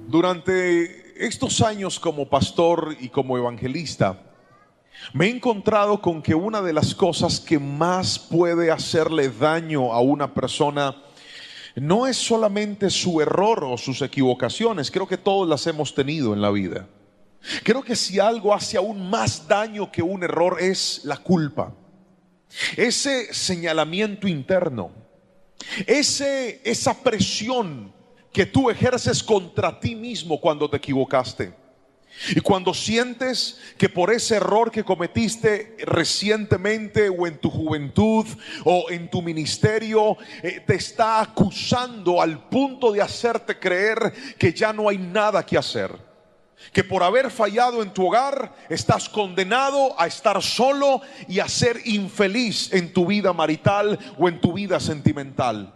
Durante estos años como pastor y como evangelista, me he encontrado con que una de las cosas que más puede hacerle daño a una persona no es solamente su error o sus equivocaciones. Creo que todos las hemos tenido en la vida. Creo que si algo hace aún más daño que un error es la culpa. Ese señalamiento interno, esa presión que tú ejerces contra ti mismo cuando te equivocaste. Y cuando sientes que por ese error que cometiste recientemente o en tu juventud o en tu ministerio, te está acusando al punto de hacerte creer que ya no hay nada que hacer, que por haber fallado en tu hogar estás condenado a estar solo y a ser infeliz en tu vida marital o en tu vida sentimental,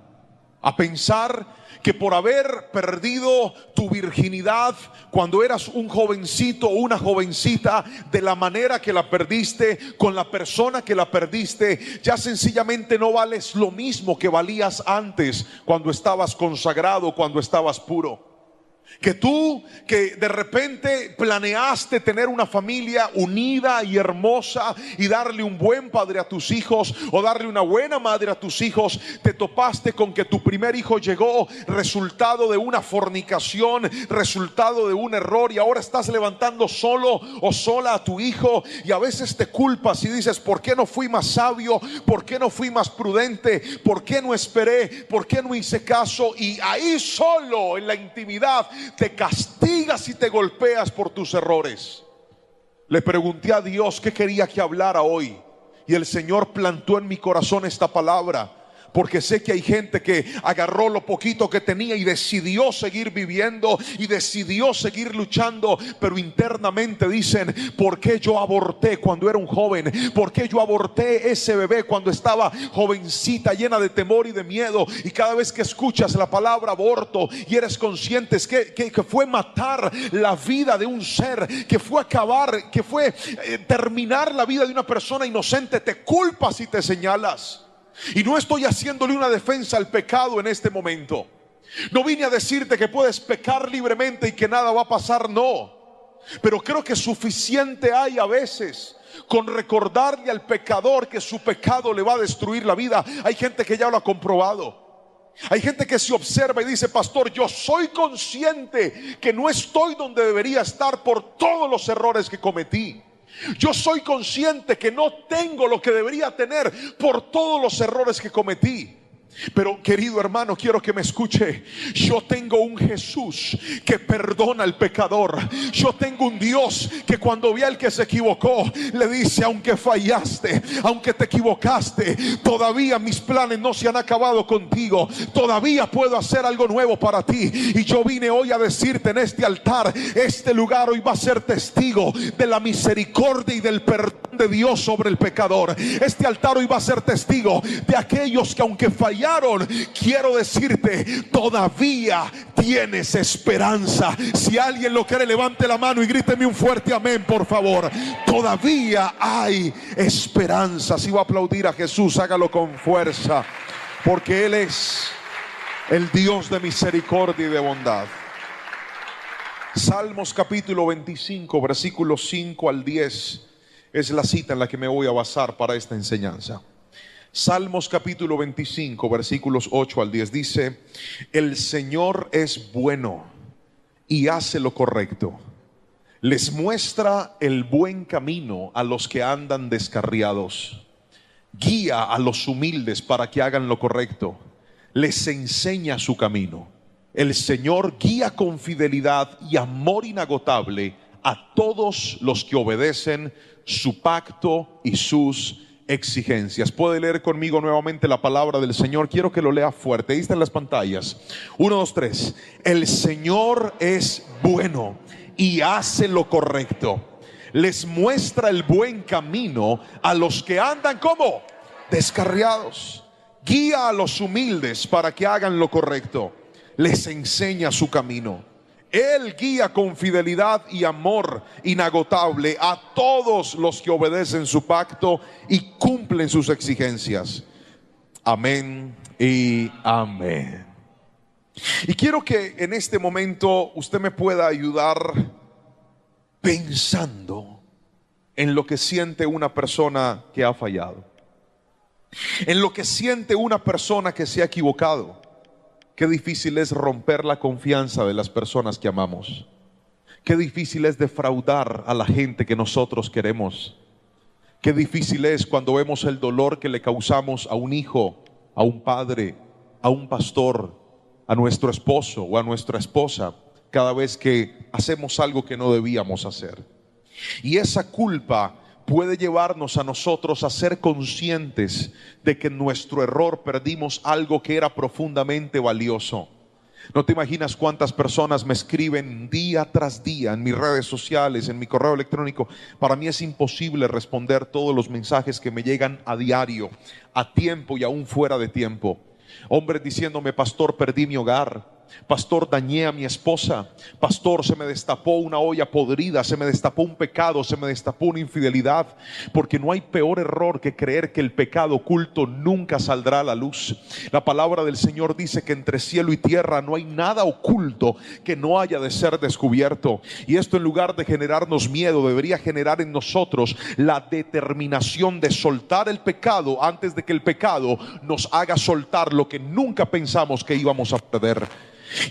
a pensar que por haber perdido tu virginidad cuando eras un jovencito o una jovencita, de la manera que la perdiste, con la persona que la perdiste, ya sencillamente no vales lo mismo que valías antes, cuando estabas consagrado, cuando estabas puro. Que tú, que de repente planeaste tener una familia unida y hermosa y darle un buen padre a tus hijos o darle una buena madre a tus hijos, te topaste con que tu primer hijo llegó resultado de una fornicación, resultado de un error, y ahora estás levantando solo o sola a tu hijo, y a veces te culpas y dices: ¿por qué no fui más sabio? ¿Por qué no fui más prudente? ¿Por qué no esperé? ¿Por qué no hice caso? Y ahí solo en la intimidad te castigas y te golpeas por tus errores. Le pregunté a Dios qué quería que hablara hoy, y el Señor plantó en mi corazón esta palabra, porque sé que hay gente que agarró lo poquito que tenía y decidió seguir viviendo y decidió seguir luchando, pero internamente dicen: ¿por qué yo aborté cuando era un joven? ¿Por qué yo aborté ese bebé cuando estaba jovencita, llena de temor y de miedo? Y cada vez que escuchas la palabra aborto y eres consciente que fue matar la vida de un ser, que fue acabar, que fue terminar la vida de una persona inocente, te culpas y te señalas. Y no estoy haciéndole una defensa al pecado en este momento. No vine a decirte que puedes pecar libremente y que nada va a pasar, no. Pero creo que suficiente hay a veces con recordarle al pecador que su pecado le va a destruir la vida. Hay gente que ya lo ha comprobado. Hay gente que se observa y dice: pastor, yo soy consciente que no estoy donde debería estar por todos los errores que cometí. Yo soy consciente que no tengo lo que debería tener por todos los errores que cometí. Pero querido hermano, quiero que me escuche. Yo tengo un Jesús que perdona al pecador. Yo tengo un Dios que cuando ve al que se equivocó, le dice: aunque fallaste, aunque te equivocaste, todavía mis planes no se han acabado contigo. Todavía puedo hacer algo nuevo para ti. Y yo vine hoy a decirte en este altar: este lugar hoy va a ser testigo de la misericordia y del perdón de Dios sobre el pecador. Este altar hoy va a ser testigo de aquellos que, aunque fallaron, quiero decirte: todavía tienes esperanza. Si alguien lo cree, levante la mano y gríteme un fuerte amén, por favor. Todavía hay esperanza. Si va a aplaudir a Jesús, hágalo con fuerza, porque Él es el Dios de misericordia y de bondad. Salmos capítulo 25, versículos 5 al 10 es la cita en la que me voy a basar para esta enseñanza. Salmos capítulo 25, versículos 8 al 10 dice: el Señor es bueno y hace lo correcto. Les muestra el buen camino a los que andan descarriados. Guía a los humildes para que hagan lo correcto. Les enseña su camino. El Señor guía con fidelidad y amor inagotable a todos los que obedecen su pacto y sus exigencias. Puede leer conmigo nuevamente la palabra del Señor. Quiero que lo lea fuerte. Ahí está en las pantallas. 1, 2, 3. El Señor es bueno y hace lo correcto. Les muestra el buen camino a los que andan como descarriados. Guía a los humildes para que hagan lo correcto. Les enseña su camino. Él guía con fidelidad y amor inagotable a todos los que obedecen su pacto y cumplen sus exigencias. Amén y amén. Y quiero que en este momento usted me pueda ayudar pensando en lo que siente una persona que ha fallado, en lo que siente una persona que se ha equivocado. Qué difícil es romper la confianza de las personas que amamos. Qué difícil es defraudar a la gente que nosotros queremos. Qué difícil es cuando vemos el dolor que le causamos a un hijo, a un padre, a un pastor, a nuestro esposo o a nuestra esposa, cada vez que hacemos algo que no debíamos hacer. Y esa culpa puede llevarnos a nosotros a ser conscientes de que en nuestro error perdimos algo que era profundamente valioso. No te imaginas cuántas personas me escriben día tras día en mis redes sociales, en mi correo electrónico. Para mí es imposible responder todos los mensajes que me llegan a diario, a tiempo y aún fuera de tiempo. Hombres diciéndome: pastor, perdí mi hogar. Pastor, dañé a mi esposa. Pastor, se me destapó una olla podrida, se me destapó un pecado, se me destapó una infidelidad. Porque no hay peor error que creer que el pecado oculto nunca saldrá a la luz. La palabra del Señor dice que entre cielo y tierra no hay nada oculto que no haya de ser descubierto. Y esto, en lugar de generarnos miedo, debería generar en nosotros la determinación de soltar el pecado antes de que el pecado nos haga soltar lo que nunca pensamos que íbamos a perder.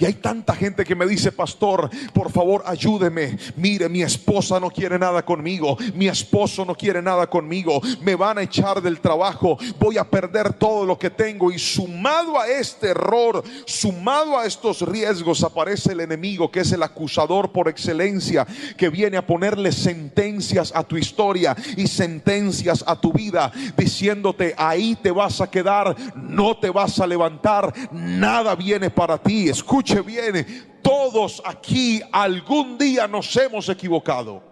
Y hay tanta gente que me dice: pastor, por favor ayúdeme. Mire, mi esposa no quiere nada conmigo, mi esposo no quiere nada conmigo, me van a echar del trabajo, voy a perder todo lo que tengo. Y sumado a este error, sumado a estos riesgos, aparece el enemigo, que es el acusador por excelencia, que viene a ponerle sentencias a tu historia y sentencias a tu vida, diciéndote: ahí te vas a quedar, no te vas a levantar, nada viene para ti. Escuche bien, todos aquí algún día nos hemos equivocado.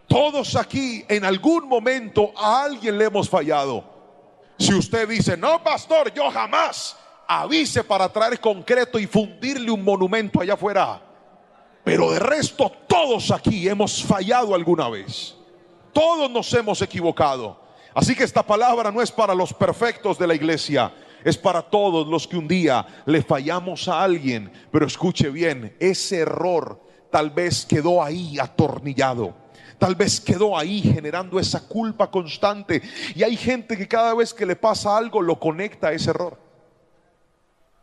Todos aquí en algún momento a alguien le hemos fallado. Si usted dice: no, pastor, yo jamás, avise para traer concreto y fundirle un monumento allá afuera. Pero de resto, todos aquí hemos fallado alguna vez. Todos nos hemos equivocado. Así que esta palabra no es para los perfectos de la iglesia, es para todos los que un día le fallamos a alguien. Pero escuche bien, ese error tal vez quedó ahí atornillado, tal vez quedó ahí generando esa culpa constante. Y hay gente que cada vez que le pasa algo lo conecta a ese error.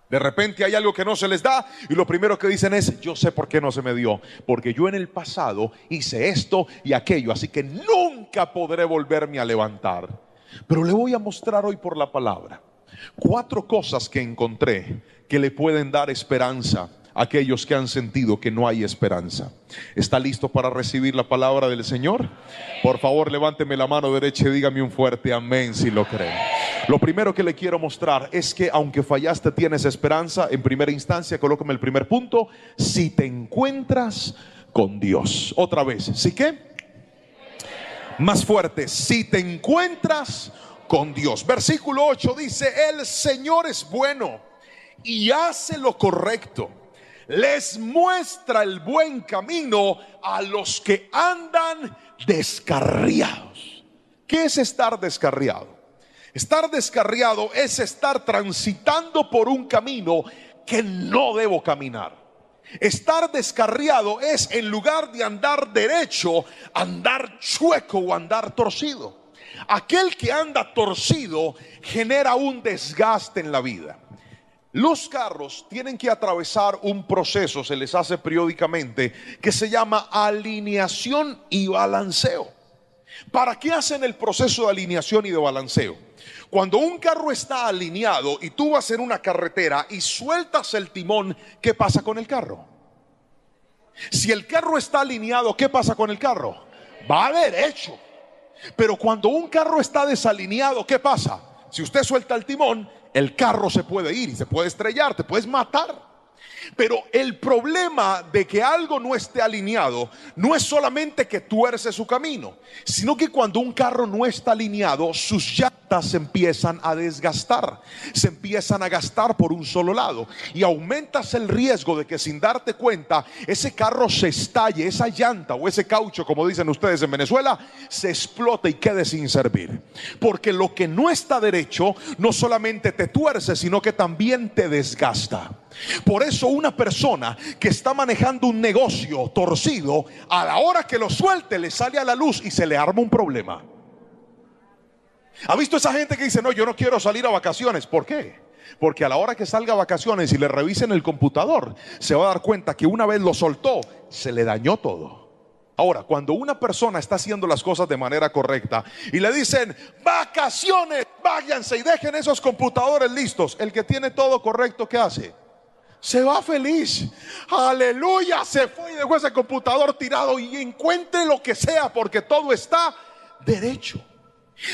De repente hay algo que no se les da y lo primero que dicen es: yo sé por qué no se me dio, porque yo en el pasado hice esto y aquello, así que nunca podré volverme a levantar. Pero le voy a mostrar hoy por la palabra 4 cosas que encontré que le pueden dar esperanza a aquellos que han sentido que no hay esperanza. ¿Está listo para recibir la palabra del Señor? Por favor, levánteme la mano derecha y dígame un fuerte amén si lo cree. Lo primero que le quiero mostrar es que aunque fallaste, tienes esperanza. En primera instancia, colócame el primer punto: si te encuentras con Dios. Otra vez, ¿sí qué? Más fuerte: si te encuentras con Dios. Versículo 8 dice: el Señor es bueno y hace lo correcto, les muestra el buen camino a los que andan descarriados. ¿Qué es estar descarriado? Estar descarriado es estar transitando por un camino que no debo caminar. Estar descarriado es, en lugar de andar derecho, andar chueco o andar torcido. Aquel que anda torcido genera un desgaste en la vida. Los carros tienen que atravesar un proceso, se les hace periódicamente, que se llama alineación y balanceo. ¿Para qué hacen el proceso de alineación y de balanceo? Cuando un carro está alineado y tú vas en una carretera y sueltas el timón, ¿qué pasa con el carro? Si el carro está alineado, ¿qué pasa con el carro? Va derecho. Pero cuando un carro está desalineado, ¿qué pasa? Si usted suelta el timón, el carro se puede ir y se puede estrellar, te puedes matar. Pero el problema de que algo no esté alineado no es solamente que tuerce su camino, sino que cuando un carro no está alineado, sus llantas se empiezan a desgastar, se empiezan a gastar por un solo lado, y aumentas el riesgo de que sin darte cuenta ese carro se estalle, esa llanta o ese caucho, como dicen ustedes en Venezuela, se explote y quede sin servir. Porque lo que no está derecho no solamente te tuerce, sino que también te desgasta. Por eso una persona que está manejando un negocio torcido, a la hora que lo suelte le sale a la luz y se le arma un problema. ¿Ha visto esa gente que dice, no, yo no quiero salir a vacaciones? ¿Por qué? Porque a la hora que salga a vacaciones y le revisen el computador, se va a dar cuenta que una vez lo soltó, se le dañó todo. Ahora, cuando una persona está haciendo las cosas de manera correcta y le dicen, vacaciones, váyanse y dejen esos computadores listos, el que tiene todo correcto, ¿qué hace? Se va feliz. Aleluya, se fue y dejó ese computador tirado y encuentre lo que sea porque todo está derecho.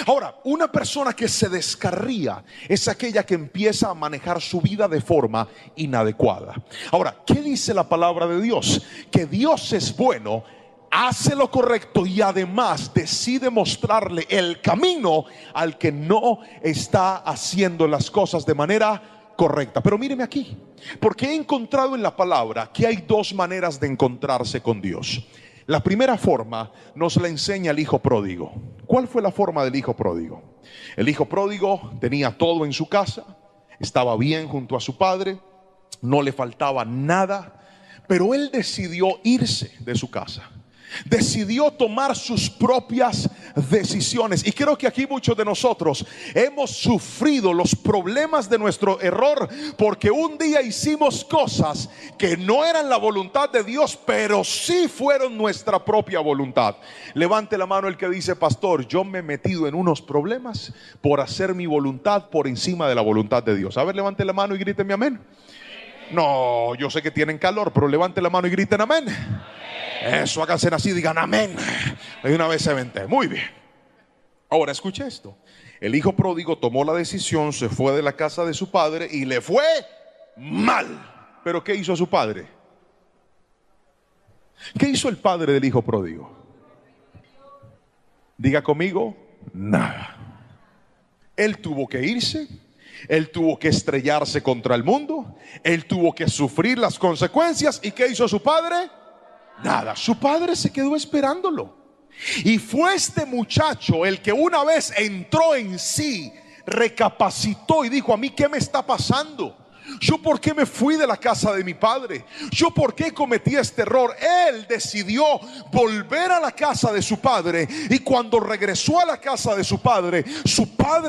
Ahora, una persona que se descarría es aquella que empieza a manejar su vida de forma inadecuada. Ahora, ¿qué dice la palabra de Dios? Que Dios es bueno, hace lo correcto y además decide mostrarle el camino al que no está haciendo las cosas de manera correcta. Pero míreme aquí, porque he encontrado en la palabra que hay dos maneras de encontrarse con Dios. La primera forma nos la enseña el hijo pródigo. ¿Cuál fue la forma del hijo pródigo? El hijo pródigo tenía todo en su casa, estaba bien junto a su padre, no le faltaba nada, pero él decidió irse de su casa. Decidió tomar sus propias decisiones. Y creo que aquí muchos de nosotros hemos sufrido los problemas de nuestro error porque un día hicimos cosas que no eran la voluntad de Dios, pero sí fueron nuestra propia voluntad. Levante la mano el que dice, pastor, yo me he metido en unos problemas por hacer mi voluntad por encima de la voluntad de Dios. A ver, levante la mano y gríteme amén. No, yo sé que tienen calor, pero levante la mano y griten amén. Eso, háganse así, digan amén. Y una vez se vente. Muy bien. Ahora escuche esto. El hijo pródigo tomó la decisión, se fue de la casa de su padre y le fue mal. Pero ¿qué hizo su padre? ¿Qué hizo el padre del hijo pródigo? Diga conmigo, nada. Él tuvo que irse. Él tuvo que estrellarse contra el mundo. Él tuvo que sufrir las consecuencias. ¿Y qué hizo su padre? Nada, su padre se quedó esperándolo. Y fue este muchacho el que una vez entró en sí, recapacitó y dijo, a mí ¿qué me está pasando? ¿Yo por qué me fui de la casa de mi padre? ¿Yo por qué cometí este error? Él decidió volver a la casa de su padre. Y cuando regresó a la casa de su padre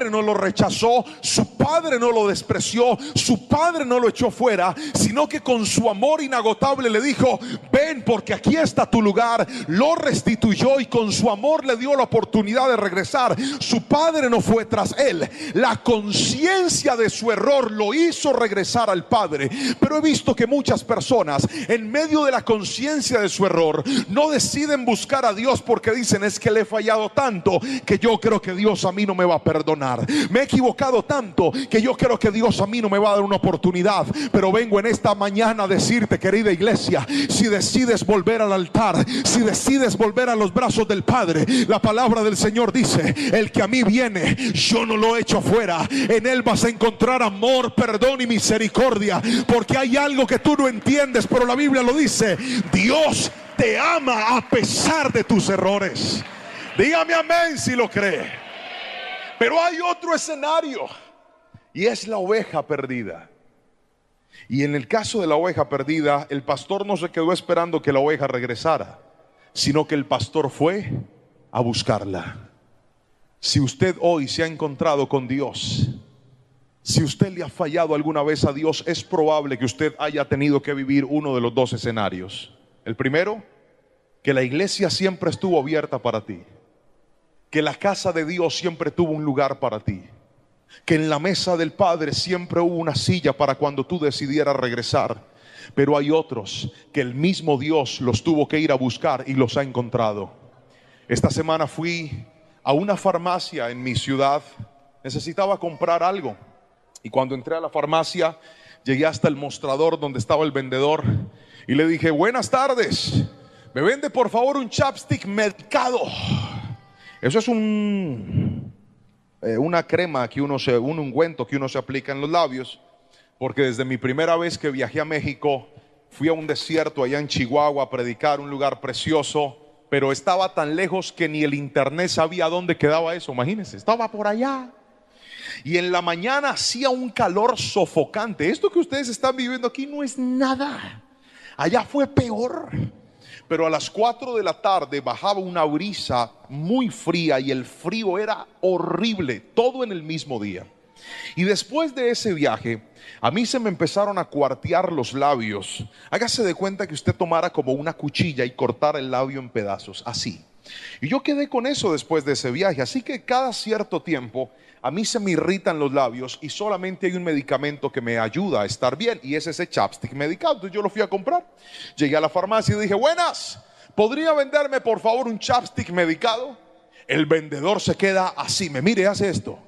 no lo rechazó, su padre no lo despreció, su padre no lo echó fuera, sino que con su amor inagotable le dijo, ven porque aquí está tu lugar. Lo restituyó y con su amor le dio la oportunidad de regresar. Su padre no fue tras él. La conciencia de su error lo hizo regresar al padre. Pero he visto que muchas personas en medio de la conciencia de su error no deciden buscar a Dios porque dicen, es que le he fallado tanto que yo creo que Dios a mí no me va a perdonar. Me he equivocado tanto que yo creo que Dios a mí no me va a dar una oportunidad. Pero vengo en esta mañana a decirte, querida iglesia, si decides volver al altar, si decides volver a los brazos del Padre, la palabra del Señor dice, el que a mí viene, yo no lo echo fuera. En él vas a encontrar amor, perdón y misericordia. Porque hay algo que tú no entiendes, pero la Biblia lo dice, Dios te ama a pesar de tus errores. Dígame amén si lo cree. Pero hay otro escenario y es la oveja perdida. Y en el caso de la oveja perdida, el pastor no se quedó esperando que la oveja regresara, sino que el pastor fue a buscarla. Si usted hoy se ha encontrado con Dios, si usted le ha fallado alguna vez a Dios, es probable que usted haya tenido que vivir uno de los dos escenarios. El primero, que la iglesia siempre estuvo abierta para ti, que la casa de Dios siempre tuvo un lugar para ti, que en la mesa del Padre siempre hubo una silla para cuando tú decidieras regresar. Pero hay otros que el mismo Dios los tuvo que ir a buscar y los ha encontrado. Esta semana fui a una farmacia en mi ciudad. Necesitaba comprar algo. Y cuando entré a la farmacia, llegué hasta el mostrador donde estaba el vendedor y le dije, buenas tardes, ¿me vende por favor un chapstick medicado? Eso es una crema que un ungüento que uno se aplica en los labios, porque desde mi primera vez que viajé a México, fui a un desierto allá en Chihuahua a predicar, un lugar precioso, pero estaba tan lejos que ni el internet sabía dónde quedaba eso, imagínense, estaba por allá. Y en la mañana hacía un calor sofocante. Esto que ustedes están viviendo aquí no es nada. Allá fue peor. Pero a las 4 de la tarde bajaba una brisa muy fría y el frío era horrible, todo en el mismo día. Y después de ese viaje, a mí se me empezaron a cuartear los labios. Hágase de cuenta que usted tomara como una cuchilla y cortara el labio en pedazos, así. Y yo quedé con eso después de ese viaje. Así que cada cierto tiempo a mí se me irritan los labios y solamente hay un medicamento que me ayuda a estar bien, y es ese chapstick medicado. Entonces yo lo fui a comprar. Llegué a la farmacia y dije: buenas, ¿podría venderme por favor un chapstick medicado? El vendedor se queda así, me mire, hace esto.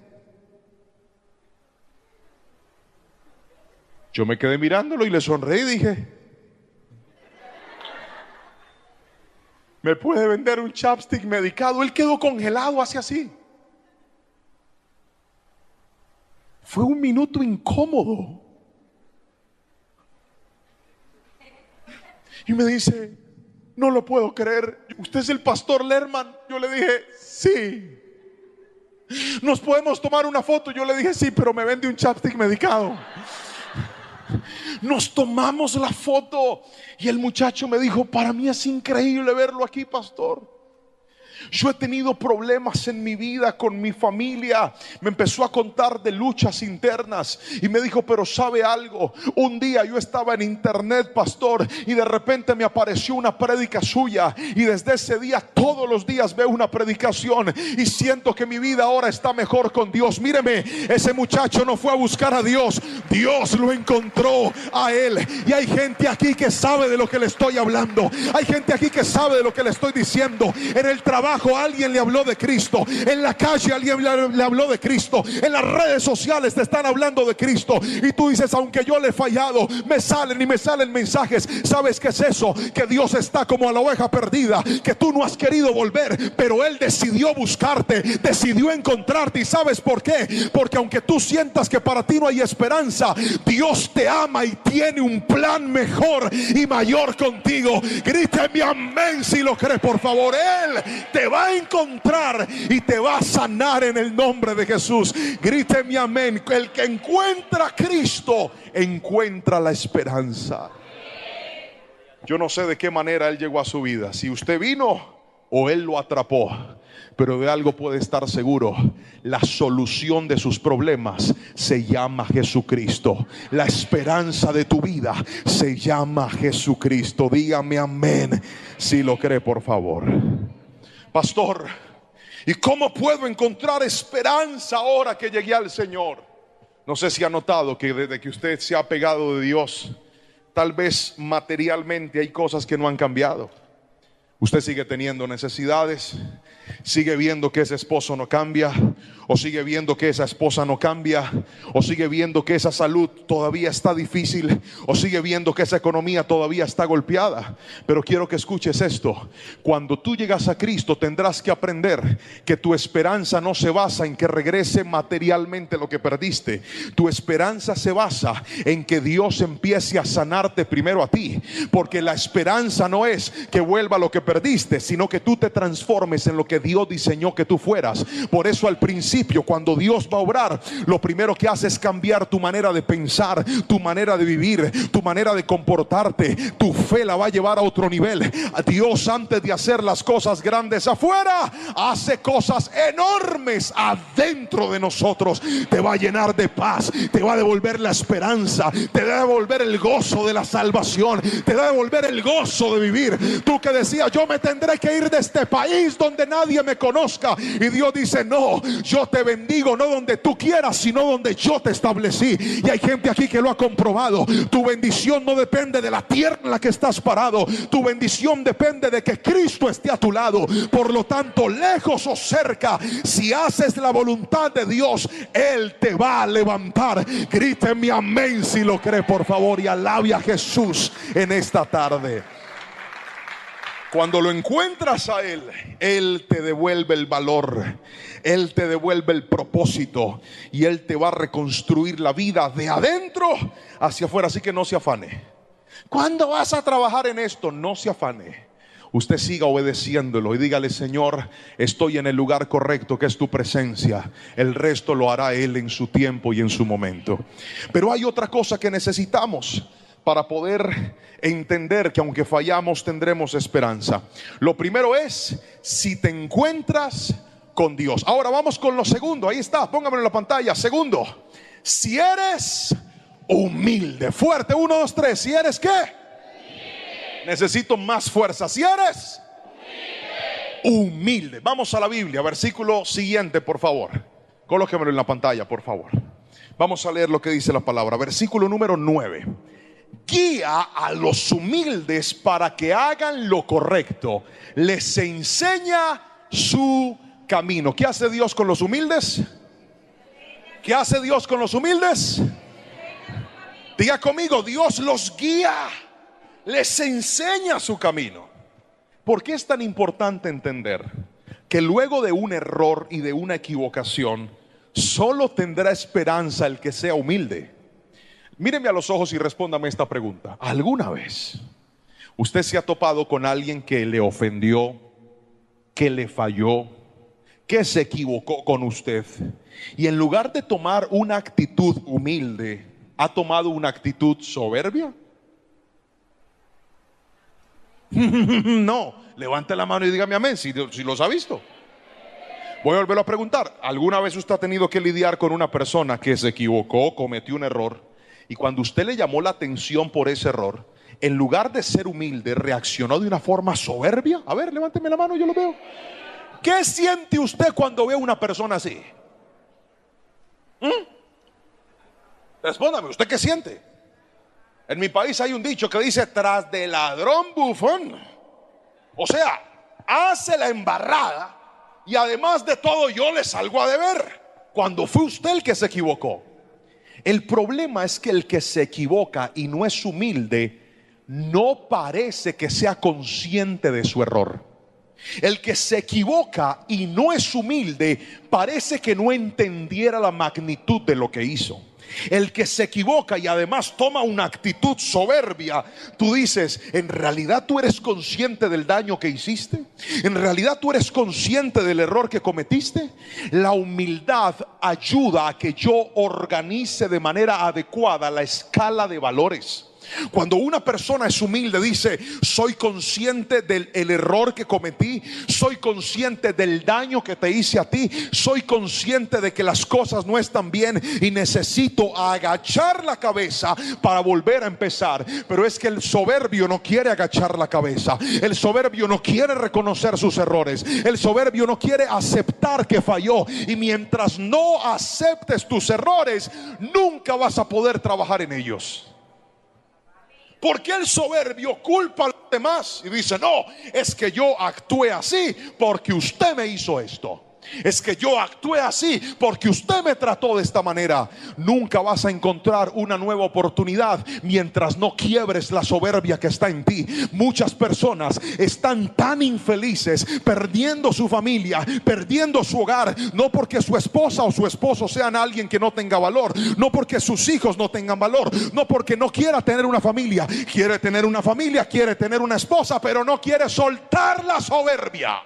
Yo me quedé mirándolo y le sonreí y dije: ¿me puede vender un chapstick medicado? Él quedó congelado, hace así. Fue un minuto incómodo. Y me dice: no lo puedo creer, ¿usted es el pastor Lerman? Yo le dije: sí. ¿Nos podemos tomar una foto? Yo le dije: sí, pero me vende un chapstick medicado. Nos tomamos la foto y el muchacho me dijo: para mí es increíble verlo aquí, pastor. Yo he tenido problemas en mi vida con mi familia. Me empezó a contar de luchas internas y me dijo: pero ¿sabe algo? Un día yo estaba en internet, pastor, y de repente me apareció una prédica suya, y desde ese día todos los días veo una predicación y siento que mi vida ahora está mejor con Dios. Míreme, ese muchacho no fue a buscar a Dios, Dios lo encontró a él. Y hay gente aquí que sabe de lo que le estoy hablando. Hay gente aquí que sabe de lo que le estoy diciendo. En el trabajo alguien le habló de Cristo, en la calle alguien le habló de Cristo, en las redes sociales te están hablando de Cristo, y tú dices: aunque yo le he fallado, me salen mensajes. ¿Sabes qué es eso? Que Dios está como a la oveja perdida, que tú no has querido volver, pero Él decidió buscarte, decidió encontrarte. ¿Y sabes por qué? Porque aunque tú sientas que para ti no hay esperanza, Dios te ama y tiene un plan mejor y mayor contigo. Gríteme amén si lo crees, por favor. Él te va a encontrar y te va a sanar en el nombre de Jesús. Gríteme amén. El que encuentra a Cristo encuentra la esperanza. Yo no sé de qué manera Él llegó a su vida, si usted vino o Él lo atrapó, pero de algo puede estar seguro: la solución de sus problemas se llama Jesucristo. La esperanza de tu vida se llama Jesucristo. Dígame amén si lo cree, por favor. Pastor, ¿y cómo puedo encontrar esperanza ahora que llegué al Señor? No sé si ha notado que desde que usted se ha pegado de Dios, tal vez materialmente hay cosas que no han cambiado. Usted sigue teniendo necesidades, sigue viendo que ese esposo no cambia, o sigue viendo que esa esposa no cambia, o sigue viendo que esa salud todavía está difícil, o sigue viendo que esa economía todavía está golpeada. Pero quiero que escuches esto: cuando tú llegas a Cristo tendrás que aprender que tu esperanza no se basa en que regrese materialmente lo que perdiste. Tu esperanza se basa en que Dios empiece a sanarte primero a ti, porque la esperanza no es que vuelva lo que perdiste, sino que tú te transformes en lo que Dios diseñó que tú fueras. Por eso al principio, cuando Dios va a obrar, lo primero que hace es cambiar tu manera de pensar, tu manera de vivir, tu manera de comportarte. Tu fe la va a llevar a otro nivel. Dios, antes de hacer las cosas grandes afuera, hace cosas enormes adentro de nosotros. Te va a llenar de paz, te va a devolver la esperanza, te va a devolver el gozo de la salvación, te va a devolver el gozo de vivir. Tú que decías: yo me tendré que ir de este país donde nadie me conozca, y Dios dice: no, yo te bendigo, no donde tú quieras, sino donde yo te establecí. Y hay gente aquí que lo ha comprobado. Tu bendición no depende de la tierra en la que estás parado. Tu bendición depende de que Cristo esté a tu lado. Por lo tanto, lejos o cerca, si haces la voluntad de Dios, Él te va a levantar. Gríteme amén si lo cree, por favor, y alabe a Jesús en esta tarde. Cuando lo encuentras a Él, Él te devuelve el valor, Él te devuelve el propósito, y Él te va a reconstruir la vida de adentro hacia afuera. Así que no se afane. ¿Cuándo vas a trabajar en esto? No se afane. usted siga obedeciéndolo y dígale: Señor, estoy en el lugar correcto, que es tu presencia. El resto lo hará Él en su tiempo y en su momento. Pero hay otra cosa que necesitamos para poder entender que aunque fallamos tendremos esperanza. Lo primero es: si te encuentras con Dios. Ahora vamos con lo segundo. Ahí está, póngamelo en la pantalla. Segundo, si eres humilde. Fuerte, 1, 2, 3. Si eres, ¿qué? Necesito más fuerza. Si eres humilde. Vamos a la Biblia, versículo siguiente, por favor. Colóquemelo en la pantalla, por favor. Vamos a leer lo que dice la palabra. Versículo número 9. Guía a los humildes para que hagan lo correcto. Les enseña su camino. ¿Qué hace Dios con los humildes? ¿Qué hace Dios con los humildes? Diga conmigo: Dios los guía, les enseña su camino. ¿Por qué es tan importante entender que luego de un error y de una equivocación solo tendrá esperanza el que sea humilde? Míreme a los ojos y respóndame esta pregunta. ¿Alguna vez usted se ha topado con alguien que le ofendió, que le falló, que se equivocó con usted, y en lugar de tomar una actitud humilde, ha tomado una actitud soberbia? No, levante la mano y dígame amén si los ha visto. Voy a volverlo a preguntar. ¿Alguna vez usted ha tenido que lidiar con una persona que se equivocó, cometió un error, y cuando usted le llamó la atención por ese error, en lugar de ser humilde, reaccionó de una forma soberbia? A ver, levánteme la mano, yo lo veo. ¿Qué siente usted cuando ve a una persona así? Respóndame, ¿usted qué siente? En mi país hay un dicho que dice: tras de ladrón bufón. O sea, hace la embarrada y además de todo yo le salgo a deber, cuando fue usted el que se equivocó. El problema es que el que se equivoca y no es humilde no parece que sea consciente de su error. El que se equivoca y no es humilde parece que no entendiera la magnitud de lo que hizo. El que se equivoca y además toma una actitud soberbia, tú dices: ¿en realidad tú eres consciente del daño que hiciste? ¿En realidad tú eres consciente del error que cometiste? La humildad ayuda a que yo organice de manera adecuada la escala de valores. Cuando una persona es humilde, dice: soy consciente del error que cometí, soy consciente del daño que te hice a ti, soy consciente de que las cosas no están bien y necesito agachar la cabeza para volver a empezar. Pero es que el soberbio no quiere agachar la cabeza, el soberbio no quiere reconocer sus errores, el soberbio no quiere aceptar que falló. Y mientras no aceptes tus errores, nunca vas a poder trabajar en ellos. Porque el soberbio culpa a los demás y dice: no, es que yo actué así porque usted me hizo esto. Es que yo actué así porque usted me trató de esta manera. Nunca vas a encontrar una nueva oportunidad mientras no quiebres la soberbia que está en ti. Muchas personas están tan infelices, perdiendo su familia, perdiendo su hogar, no porque su esposa o su esposo sean alguien que no tenga valor, no porque sus hijos no tengan valor, no porque no quiera tener una familia. Quiere tener una familia, quiere tener una esposa, pero no quiere soltar la soberbia.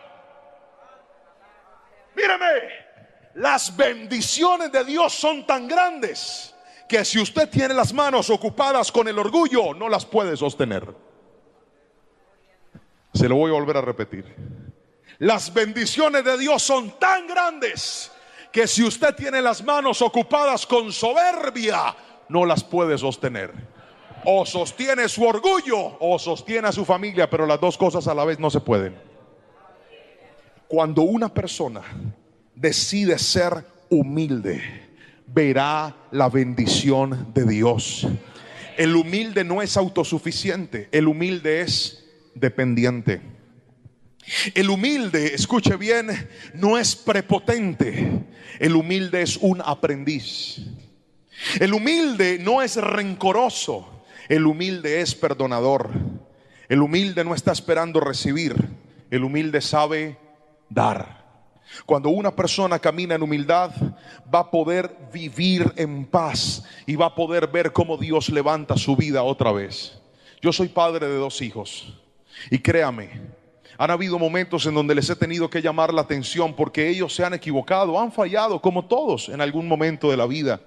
Míreme, las bendiciones de Dios son tan grandes que si usted tiene las manos ocupadas con el orgullo, no las puede sostener. Se lo voy a volver a repetir. Las bendiciones de Dios son tan grandes que si usted tiene las manos ocupadas con soberbia, no las puede sostener. O sostiene su orgullo o sostiene a su familia, pero las dos cosas a la vez no se pueden. Cuando una persona decide ser humilde, verá la bendición de Dios. El humilde no es autosuficiente, el humilde es dependiente. El humilde, escuche bien, no es prepotente, el humilde es un aprendiz. El humilde no es rencoroso, el humilde es perdonador. El humilde no está esperando recibir, el humilde sabe dar. Cuando una persona camina en humildad, va a poder vivir en paz y va a poder ver cómo Dios levanta su vida otra vez. Yo soy padre de 2 hijos y créame Han habido momentos en donde les he tenido que llamar la atención porque ellos se han equivocado, han fallado como todos en algún momento de la vida.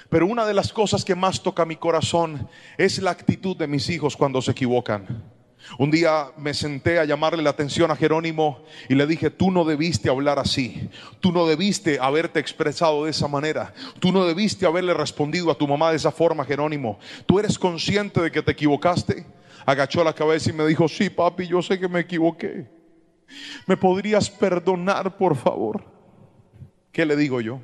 Pero una de las cosas que más toca mi corazón es la actitud de mis hijos cuando se equivocan. Un día me senté a llamarle la atención a Jerónimo y le dije: tú no debiste hablar así, tú no debiste haberte expresado de esa manera, tú no debiste haberle respondido a tu mamá de esa forma, Jerónimo. ¿Tú eres consciente de que te equivocaste? Agachó la cabeza y me dijo: sí, papi, yo sé que me equivoqué. ¿Me podrías perdonar, por favor? ¿Qué le digo yo?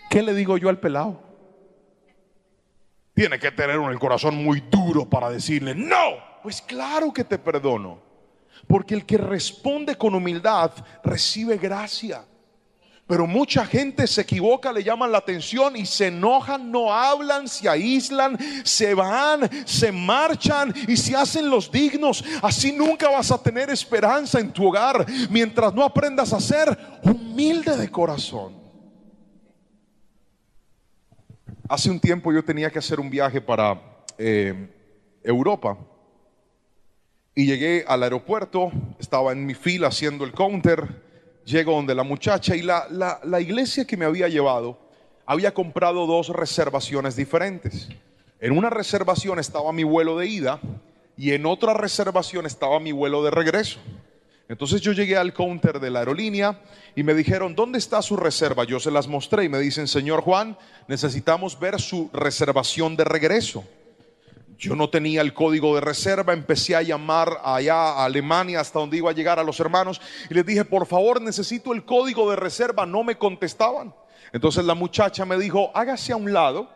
¿Qué le digo yo al pelado? Tiene que tener el corazón muy duro para decirle: no. Pues claro que te perdono, porque el que responde con humildad recibe gracia. Pero mucha gente se equivoca, le llaman la atención y se enojan, no hablan, se aíslan, se van, se marchan y se hacen los dignos. Así nunca vas a tener esperanza en tu hogar mientras no aprendas a ser humilde de corazón. Hace un tiempo yo tenía que hacer un viaje para Europa y llegué al aeropuerto, estaba en mi fila haciendo el counter. Llego donde la muchacha y la iglesia que me había llevado había comprado 2 reservaciones diferentes. En una reservación estaba mi vuelo de ida y en otra reservación estaba mi vuelo de regreso. Entonces yo llegué al counter de la aerolínea y me dijeron: ¿dónde está su reserva? Yo se las mostré y me dicen: señor Juan, necesitamos ver su reservación de regreso. Yo no tenía el código de reserva, empecé a llamar allá a Alemania hasta donde iba a llegar a los hermanos y les dije: por favor, necesito el código de reserva. No me contestaban. Entonces la muchacha me dijo: hágase a un lado,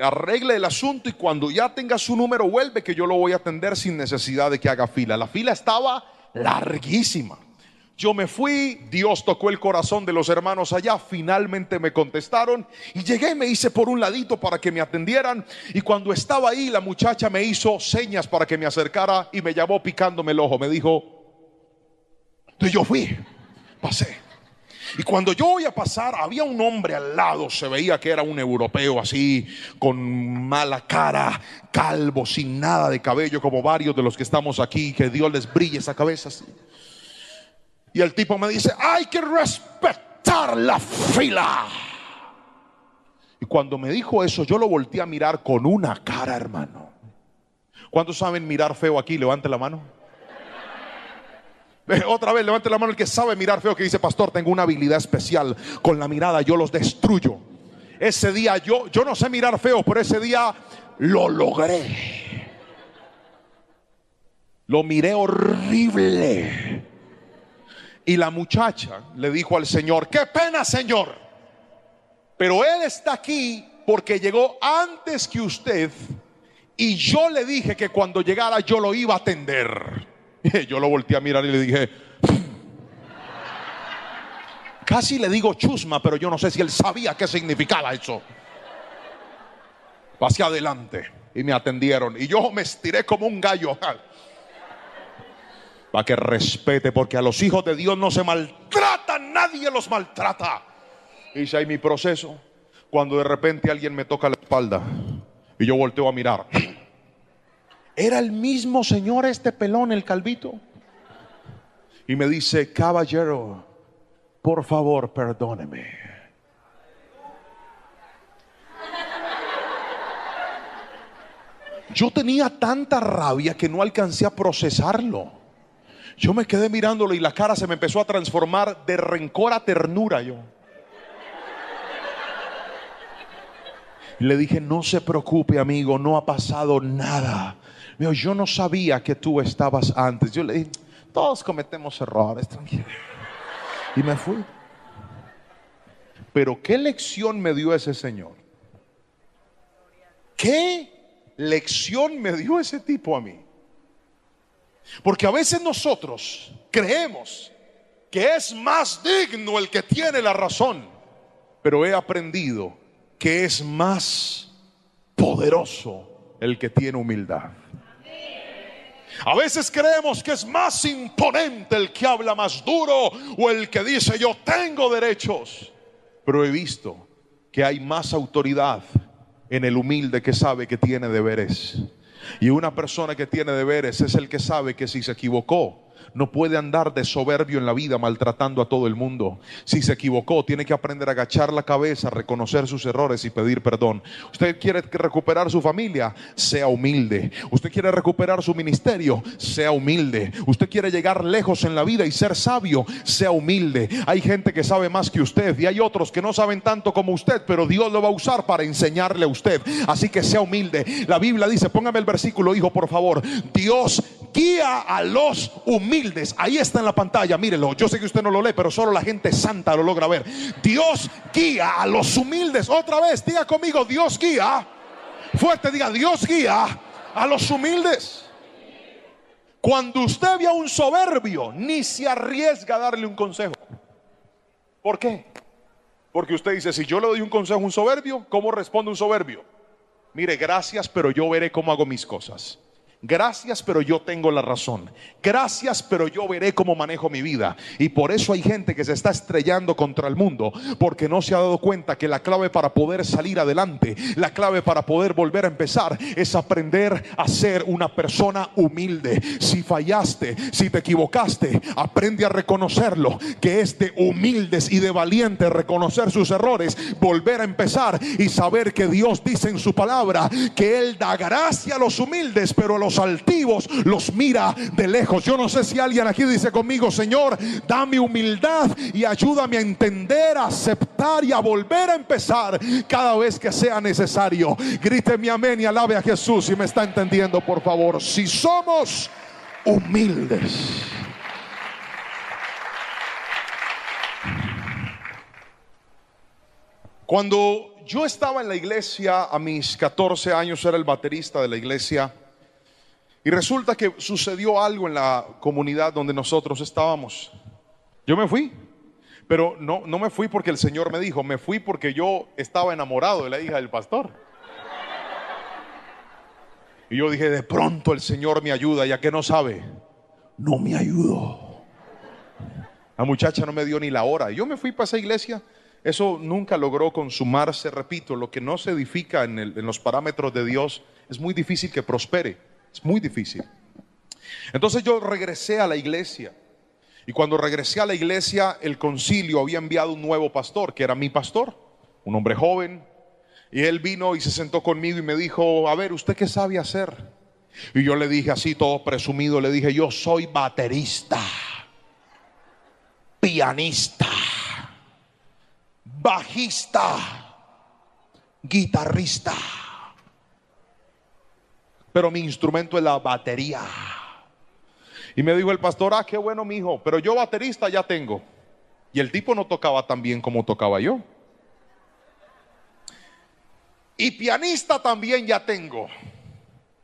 arregle el asunto y cuando ya tenga su número vuelve, que yo lo voy a atender sin necesidad de que haga fila. La fila estaba larguísima. Yo me fui, Dios tocó el corazón de los hermanos allá, finalmente me contestaron y llegué y me hice por un ladito para que me atendieran. Y cuando estaba ahí, la muchacha me hizo señas para que me acercara y me llamó picándome el ojo. Me dijo, entonces yo fui, pasé. Y cuando yo voy a pasar, había un hombre al lado, se veía que era un europeo así, con mala cara, calvo, sin nada de cabello, como varios de los que estamos aquí, que Dios les brille esa cabeza así. Y el tipo me dice, hay que respetar la fila. Y cuando me dijo eso, yo lo volteé a mirar con una cara, hermano. ¿Cuántos saben mirar feo aquí? Levante la mano. Otra vez, levante la mano el que sabe mirar feo, que dice, pastor, tengo una habilidad especial. Con la mirada yo los destruyo. Ese día yo no sé mirar feo, pero ese día lo logré. Lo miré horrible. Y la muchacha le dijo al Señor, qué pena, Señor, pero él está aquí porque llegó antes que usted y yo le dije que cuando llegara yo lo iba a atender. Yo lo volteé a mirar y le dije, casi le digo chusma, pero yo no sé si él sabía qué significaba eso. Pasé adelante y me atendieron y yo me estiré como un gallo para que respete, porque a los hijos de Dios no se maltratan, nadie los maltrata. Hice ahí mi proceso, cuando de repente alguien me toca la espalda y yo volteo a mirar. Era el mismo señor, este pelón, el calvito, y me dice, caballero, por favor, perdóneme. Yo tenía tanta rabia que no alcancé a procesarlo. Yo me quedé mirándolo y la cara se me empezó a transformar de rencor a ternura. Yo le dije, no se preocupe, amigo, no ha pasado nada. Yo no sabía que tú estabas antes. Yo le dije, todos cometemos errores, tranquilo. Y me fui. Pero qué lección me dio ese señor. ¿Qué lección me dio ese tipo a mí? Porque a veces nosotros creemos que es más digno el que tiene la razón, pero he aprendido que es más poderoso el que tiene humildad. A veces creemos que es más imponente el que habla más duro o el que dice yo tengo derechos, pero he visto que hay más autoridad en el humilde que sabe que tiene deberes. Y una persona que tiene deberes es el que sabe que si se equivocó, no puede andar de soberbio en la vida maltratando a todo el mundo. Si se equivocó, tiene que aprender a agachar la cabeza, reconocer sus errores y pedir perdón. Usted quiere recuperar su familia, sea humilde. Usted quiere recuperar su ministerio, sea humilde. Usted quiere llegar lejos en la vida y ser sabio, sea humilde. Hay gente que sabe más que usted y hay otros que no saben tanto como usted, pero Dios lo va a usar para enseñarle a usted. Así que sea humilde. La Biblia dice, póngame el versículo, hijo, por favor. Dios guía a los humildes. Ahí está en la pantalla, mírelo. Yo sé que usted no lo lee, pero solo la gente santa lo logra ver. Dios guía a los humildes. Otra vez, diga conmigo, Dios guía. Fuerte, diga, Dios guía a los humildes. Cuando usted ve a un soberbio, ni se arriesga a darle un consejo. ¿Por qué? Porque usted dice, si yo le doy un consejo a un soberbio, ¿cómo responde un soberbio? Mire, gracias, pero yo veré cómo hago mis cosas. Gracias, pero yo tengo la razón. Gracias, pero yo veré cómo manejo mi vida. Y por eso hay gente que se está estrellando contra el mundo, porque no se ha dado cuenta que la clave para poder salir adelante, la clave para poder volver a empezar, es aprender a ser una persona humilde. Si fallaste, si te equivocaste, aprende a reconocerlo, que es de humildes y de valientes reconocer sus errores, volver a empezar y saber que Dios dice en su palabra que Él da gracia a los humildes, pero a los altivos los mira de lejos. Yo no sé si alguien aquí dice conmigo, Señor, dame humildad y ayúdame a entender, a aceptar y a volver a empezar cada vez que sea necesario. Gríteme amén y alabe a Jesús si me está entendiendo, por favor. Si somos humildes. Cuando yo estaba en la iglesia, a mis 14 años, era el baterista de la iglesia. Y resulta que sucedió algo en la comunidad donde nosotros estábamos. Yo me fui, pero no me fui porque el Señor me dijo, me fui porque yo estaba enamorado de la hija del pastor. Y yo dije, de pronto el Señor me ayuda, ya que no sabe, no me ayudó. La muchacha no me dio ni la hora. Yo me fui para esa iglesia. Eso nunca logró consumarse. Repito, lo que no se edifica en los parámetros de Dios es muy difícil que prospere. Es muy difícil. Entonces yo regresé a la iglesia. Y cuando regresé a la iglesia, el concilio había enviado un nuevo pastor, que era mi pastor, un hombre joven. Y él vino y se sentó conmigo y me dijo, a ver, ¿usted qué sabe hacer? Y yo le dije así, todo presumido, le dije, yo soy baterista, pianista, bajista, guitarrista, pero mi instrumento es la batería. Y me dijo el pastor, ah, qué bueno, mijo, pero yo baterista ya tengo. Y el tipo no tocaba tan bien como tocaba yo. Y pianista también ya tengo.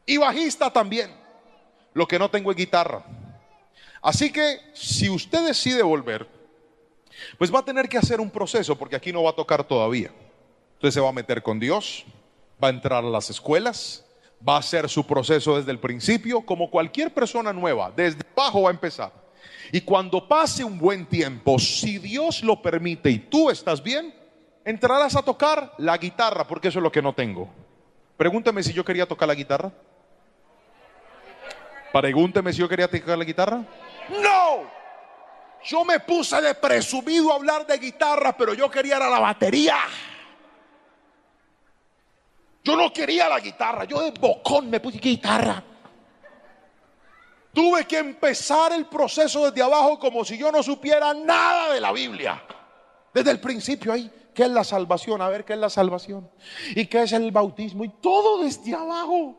Y bajista también. Lo que no tengo es guitarra. Así que si usted decide volver, pues va a tener que hacer un proceso, porque aquí no va a tocar todavía. Entonces se va a meter con Dios, va a entrar a las escuelas, va a hacer su proceso desde el principio, como cualquier persona nueva, desde abajo va a empezar. Y cuando pase un buen tiempo, si Dios lo permite y tú estás bien, entrarás a tocar la guitarra, porque eso es lo que no tengo. Pregúnteme si yo quería tocar la guitarra. Pregúnteme si yo quería tocar la guitarra. No, yo me puse de presumido a hablar de guitarra, pero yo quería era la batería. Yo no quería la guitarra, yo de bocón me puse guitarra. Tuve que empezar el proceso desde abajo como si yo no supiera nada de la Biblia. Desde el principio ahí, ¿qué es la salvación? A ver, ¿qué es la salvación? ¿Y qué es el bautismo? Y todo desde abajo.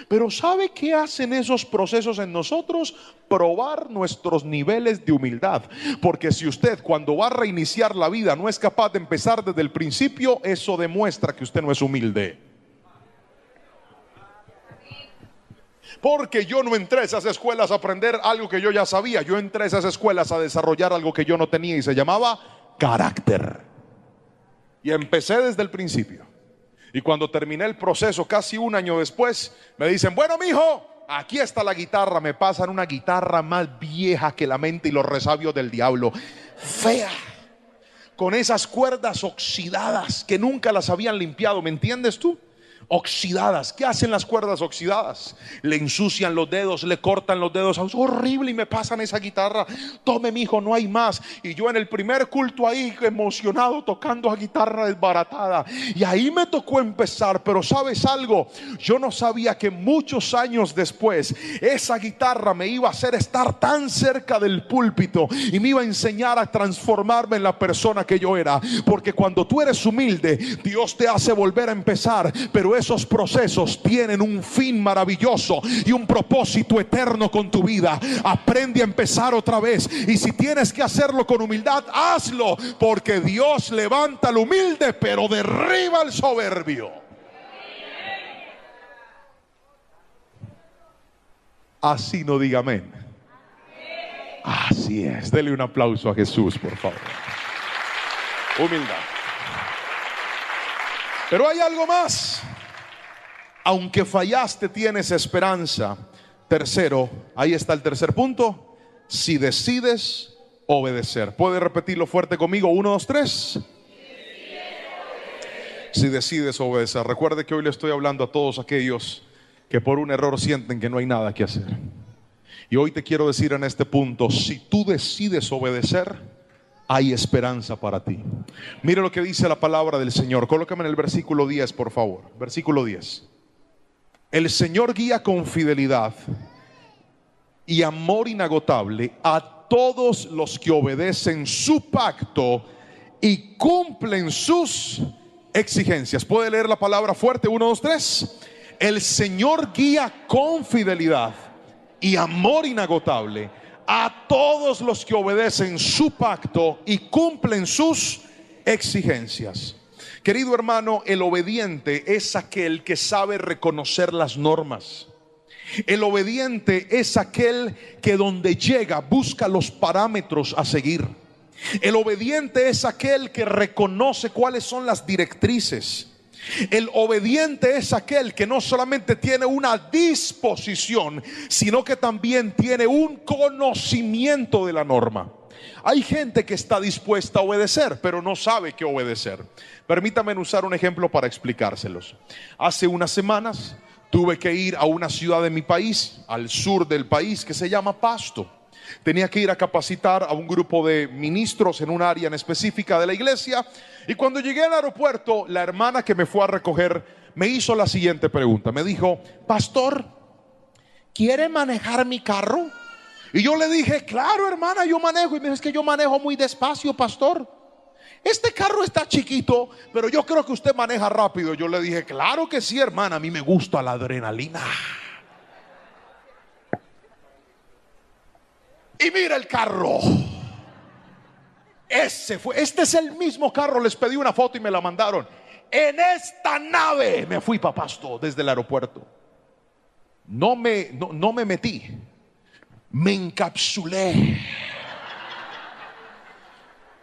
Pero ¿sabe qué hacen esos procesos en nosotros? Probar nuestros niveles de humildad. Porque si usted cuando va a reiniciar la vida no es capaz de empezar desde el principio, eso demuestra que usted no es humilde. Porque yo no entré a esas escuelas a aprender algo que yo ya sabía. Yo entré a esas escuelas a desarrollar algo que yo no tenía y se llamaba carácter. Y empecé desde el principio. Y cuando terminé el proceso, casi un año después, me dicen, bueno, mijo, aquí está la guitarra. Me pasan una guitarra más vieja que la mente y los resabios del diablo. Fea, con esas cuerdas oxidadas que nunca las habían limpiado. ¿Me entiendes tú? oxidadas. ¿Qué hacen las cuerdas oxidadas? Le ensucian los dedos, le cortan los dedos. Es horrible y me pasan esa guitarra. Tome, mi hijo, no hay más. Y yo en el primer culto ahí emocionado tocando a guitarra desbaratada. Y ahí me tocó empezar. Pero ¿sabes algo? Yo no sabía que muchos años después esa guitarra me iba a hacer estar tan cerca del púlpito y me iba a enseñar a transformarme en la persona que yo era. Porque cuando tú eres humilde, Dios te hace volver a empezar. Pero esos procesos tienen un fin maravilloso y un propósito eterno con tu vida. Aprende a empezar otra vez, y si tienes que hacerlo con humildad, hazlo, porque Dios levanta al humilde pero derriba al soberbio. Así no diga amén. Así es. Dele un aplauso a Jesús, por favor. Humildad. Pero hay algo más. Aunque fallaste, tienes esperanza. Tercero, ahí está el tercer punto. Si decides obedecer. ¿Puede repetirlo fuerte conmigo? 1, 2, 3. Si decides obedecer. Recuerde que hoy le estoy hablando a todos aquellos que por un error sienten que no hay nada que hacer. Y hoy te quiero decir en este punto: si tú decides obedecer, hay esperanza para ti. Mire lo que dice la palabra del Señor. Colócame en el versículo 10, por favor. Versículo 10. El Señor guía con fidelidad y amor inagotable a todos los que obedecen su pacto y cumplen sus exigencias. ¿Puede leer la palabra fuerte? 1, 2, 3. El Señor guía con fidelidad y amor inagotable a todos los que obedecen su pacto y cumplen sus exigencias. Querido hermano, el obediente es aquel que sabe reconocer las normas. El obediente es aquel que donde llega busca los parámetros a seguir. El obediente es aquel que reconoce cuáles son las directrices. El obediente es aquel que no solamente tiene una disposición, sino que también tiene un conocimiento de la norma. Hay gente que está dispuesta a obedecer, pero no sabe qué obedecer. Permítanme usar un ejemplo para explicárselos. Hace unas semanas tuve que ir a una ciudad de mi país, al sur del país, que se llama Pasto. Tenía que ir a capacitar a un grupo de ministros en un área en específica de la iglesia. Y cuando llegué al aeropuerto, la hermana que me fue a recoger me hizo la siguiente pregunta. Me dijo: pastor, ¿quiere manejar mi carro? Y yo le dije: claro, hermana, yo manejo. Y me dijo: es que yo manejo muy despacio, pastor. Este carro está chiquito, pero yo creo que usted maneja rápido. Yo le dije: claro que sí, hermana, a mí me gusta la adrenalina. Y mira el carro. Este es el mismo carro. Les pedí una foto y me la mandaron. En esta nave me fui para Pasto desde el aeropuerto. No me metí, me encapsulé.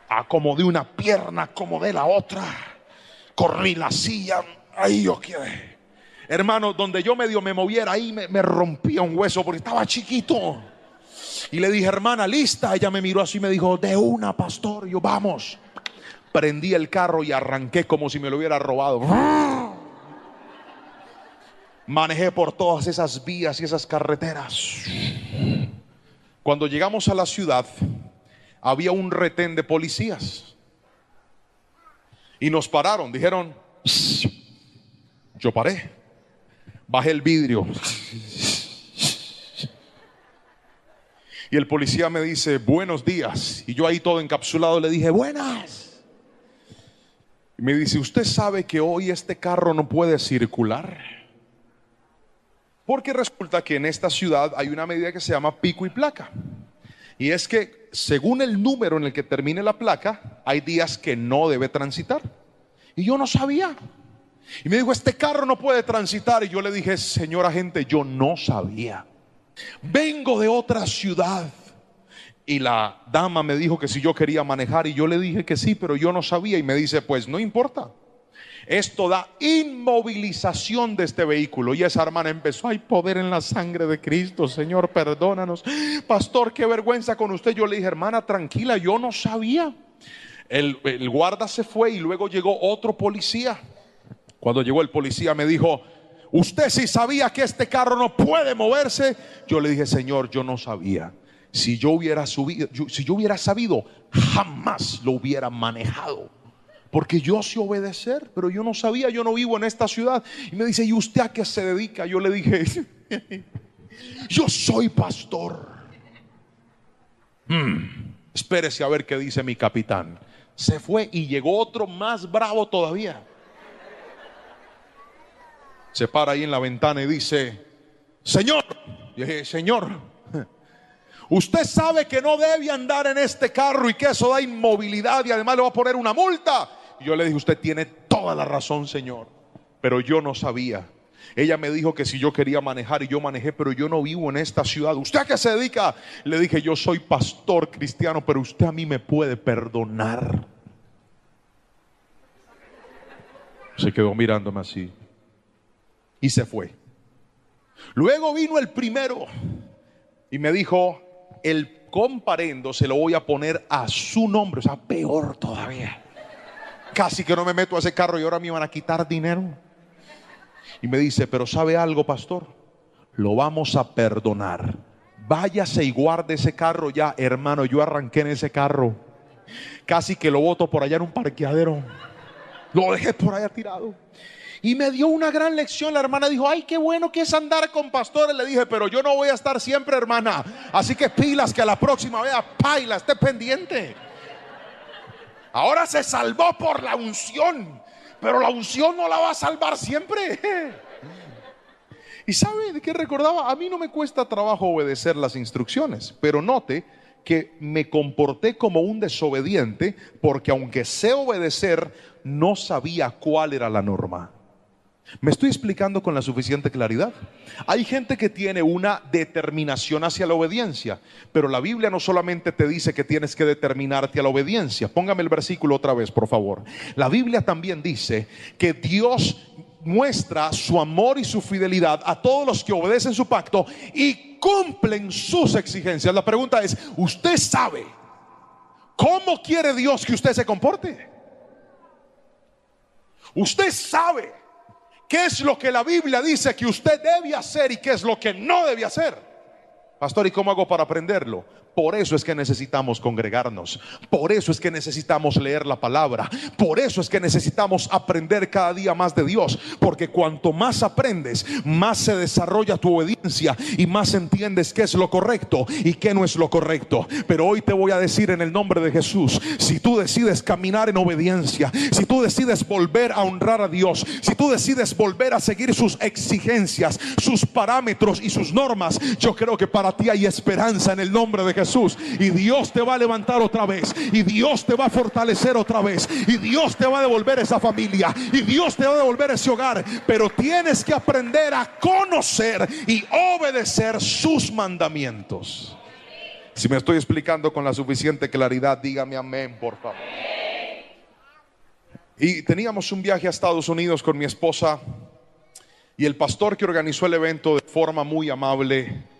Acomodé una pierna, acomodé la otra, corrí la silla. Ahí yo quedé. Hermano, donde yo medio me moviera, ahí me rompía un hueso porque estaba chiquito. Y le dije: hermana, ¿lista? Ella me miró así y me dijo: de una, pastor. Y yo: vamos. Prendí el carro y arranqué como si me lo hubiera robado. Manejé por todas esas vías y esas carreteras. Cuando llegamos a la ciudad, había un retén de policías y nos pararon. Dijeron: pss. Yo paré, bajé el vidrio y el policía me dice: buenos días. Y yo ahí todo encapsulado le dije: buenas. Y me dice: ¿usted sabe que hoy este carro no puede circular? Porque resulta que en esta ciudad hay una medida que se llama pico y placa. Y es que según el número en el que termine la placa, hay días que no debe transitar. Y yo no sabía. Y me dijo: este carro no puede transitar. Y yo le dije: señor agente, yo no sabía. Vengo de otra ciudad. Y la dama me dijo que si yo quería manejar. Y yo le dije que sí, pero yo no sabía. Y me dice: pues no importa. Esto da inmovilización de este vehículo. Y esa hermana empezó: hay poder en la sangre de Cristo, Señor, perdónanos. Pastor, qué vergüenza con usted. Yo le dije: hermana, tranquila, yo no sabía. El guarda se fue y luego llegó otro policía. Cuando llegó el policía me dijo: ¿usted sí sabía que este carro no puede moverse? Yo le dije: Señor, yo no sabía. Si yo hubiera sabido, jamás lo hubiera manejado. Porque yo sé obedecer, pero yo no sabía, yo no vivo en esta ciudad. Y me dice: ¿y usted a qué se dedica? Yo le dije: yo soy pastor. Espérese a ver qué dice mi capitán. Se fue y llegó otro más bravo todavía. Se para ahí en la ventana y dice: Señor. Yo dije: Señor, usted sabe que no debe andar en este carro y que eso da inmovilidad y además le va a poner una multa. Y yo le dije: usted tiene toda la razón, Señor, pero yo no sabía. Ella me dijo que si yo quería manejar y yo manejé, pero yo no vivo en esta ciudad. ¿Usted a qué se dedica? Le dije: yo soy pastor cristiano, pero usted a mí me puede perdonar. Se quedó mirándome así y se fue. Luego vino el primero y me dijo: el comparendo se lo voy a poner a su nombre. O sea, peor todavía. Casi que no me meto a ese carro y ahora me iban a quitar dinero. Y me dice: pero ¿sabe algo, pastor? Lo vamos a perdonar. Váyase y guarde ese carro ya. Hermano, yo arranqué en ese carro. Casi que lo boto por allá en un parqueadero. Lo dejé por allá tirado. Y me dio una gran lección. La hermana dijo: ay, qué bueno que es andar con pastores. Le dije: pero yo no voy a estar siempre, hermana. Así que pilas, que a la próxima vea, paila, esté pendiente. Ahora se salvó por la unción, pero la unción no la va a salvar siempre. ¿Y sabe de qué recordaba? A mí no me cuesta trabajo obedecer las instrucciones, pero note que me comporté como un desobediente, porque aunque sé obedecer, no sabía cuál era la norma. ¿Me estoy explicando con la suficiente claridad? Hay gente que tiene una determinación hacia la obediencia, pero la Biblia no solamente te dice que tienes que determinarte a la obediencia. Póngame el versículo otra vez, por favor. La Biblia también dice que Dios muestra su amor y su fidelidad a todos los que obedecen su pacto y cumplen sus exigencias. La pregunta es: ¿usted sabe cómo quiere Dios que usted se comporte? ¿Usted sabe qué es lo que la Biblia dice que usted debe hacer y qué es lo que no debe hacer? Pastor, ¿y cómo hago para aprenderlo? Por eso es que necesitamos congregarnos. Por eso es que necesitamos leer la palabra. Por eso es que necesitamos aprender cada día más de Dios. Porque cuanto más aprendes, más se desarrolla tu obediencia y más entiendes qué es lo correcto y qué no es lo correcto. Pero hoy te voy a decir en el nombre de Jesús: si tú decides caminar en obediencia, si tú decides volver a honrar a Dios, si tú decides volver a seguir sus exigencias, sus parámetros y sus normas, yo creo que para ti hay esperanza en el nombre de Jesús. Y Dios te va a levantar otra vez, y Dios te va a fortalecer otra vez, y Dios te va a devolver esa familia, y Dios te va a devolver ese hogar. Pero tienes que aprender a conocer y obedecer sus mandamientos. Si me estoy explicando con la suficiente claridad, dígame amén, por favor. Y teníamos un viaje a Estados Unidos con mi esposa, y el pastor que organizó el evento, de forma muy amable,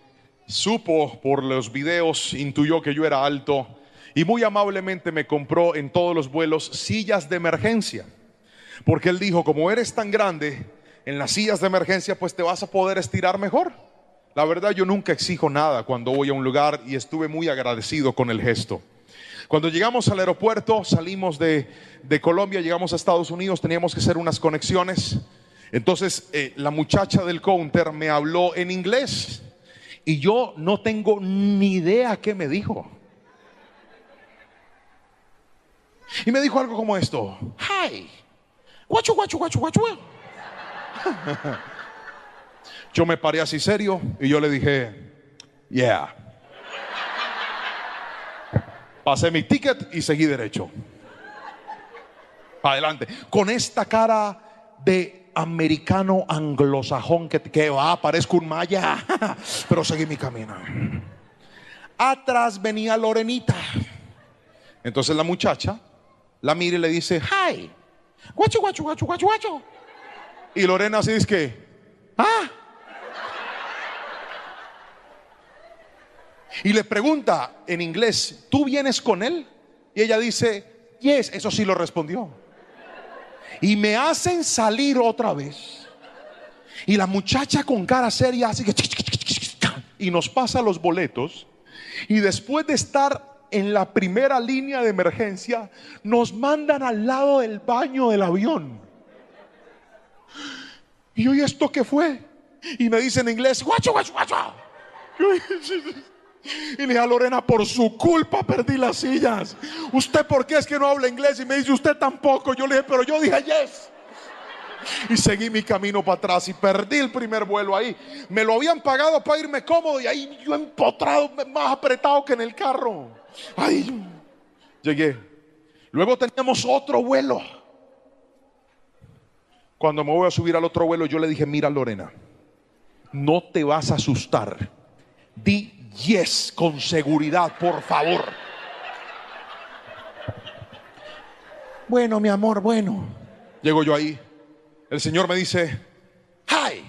supo por los videos, intuyó que yo era alto y muy amablemente me compró en todos los vuelos sillas de emergencia, porque él dijo: como eres tan grande, en las sillas de emergencia pues te vas a poder estirar mejor. La verdad, yo nunca exijo nada cuando voy a un lugar, y estuve muy agradecido con el gesto. Cuando llegamos al aeropuerto, salimos de Colombia, llegamos a Estados Unidos, teníamos que hacer unas conexiones. Entonces la muchacha del counter me habló en inglés y yo no tengo ni idea qué me dijo. Y me dijo algo como esto: hi, guachu, guachu, guachu, guachu. Yo me paré así serio y yo le dije: yeah. Pasé mi ticket y seguí derecho adelante, con esta cara de americano anglosajón que va, parezco un maya. Pero seguí mi camino. Atrás venía Lorenita. Entonces la muchacha la mira y le dice: hi, guacho, guacho, guacho, guacho, guacho. Y Lorena así dice que: ah. Y le pregunta en inglés: ¿tú vienes con él? Y ella dice: yes. Eso sí lo respondió. Y me hacen salir otra vez. Y la muchacha con cara seria así que y nos pasa los boletos. Y después de estar en la primera línea de emergencia, nos mandan al lado del baño del avión. Y yo, ¿y esto qué fue? Y me dicen en inglés, guacho, guacho, guacho. Y le dije a Lorena, por su culpa perdí las sillas. ¿Usted por qué es que no habla inglés? Y me dice, usted tampoco. Yo le dije, pero yo dije yes. Y seguí mi camino para atrás y perdí el primer vuelo ahí. Me lo habían pagado para irme cómodo y ahí yo empotrado, más apretado que en el carro. Ahí llegué. Luego teníamos otro vuelo. Cuando me voy a subir al otro vuelo, yo le dije, mira Lorena, no te vas a asustar. Di yes con seguridad, por favor. Bueno, mi amor, bueno. Llego yo ahí. El Señor me dice, hi.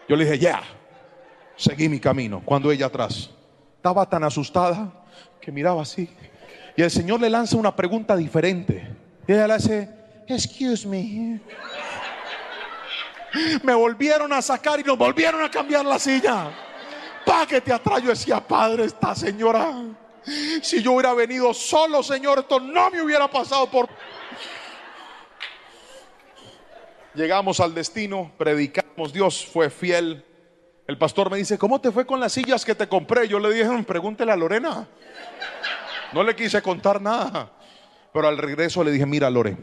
Yo le dije, yeah. Seguí mi camino. Cuando ella atrás estaba tan asustada que miraba así. Y el Señor le lanza una pregunta diferente. Y ella le hace, excuse me. Me volvieron a sacar y nos volvieron a cambiar la silla. Páquete atrás. Yo decía, Padre, esta señora, si yo hubiera venido solo, Señor, esto no me hubiera pasado por... Llegamos al destino, predicamos, Dios fue fiel. El pastor me dice, ¿cómo te fue con las sillas que te compré? Yo le dije, pregúntele a Lorena. No le quise contar nada. Pero al regreso le dije, mira Lore,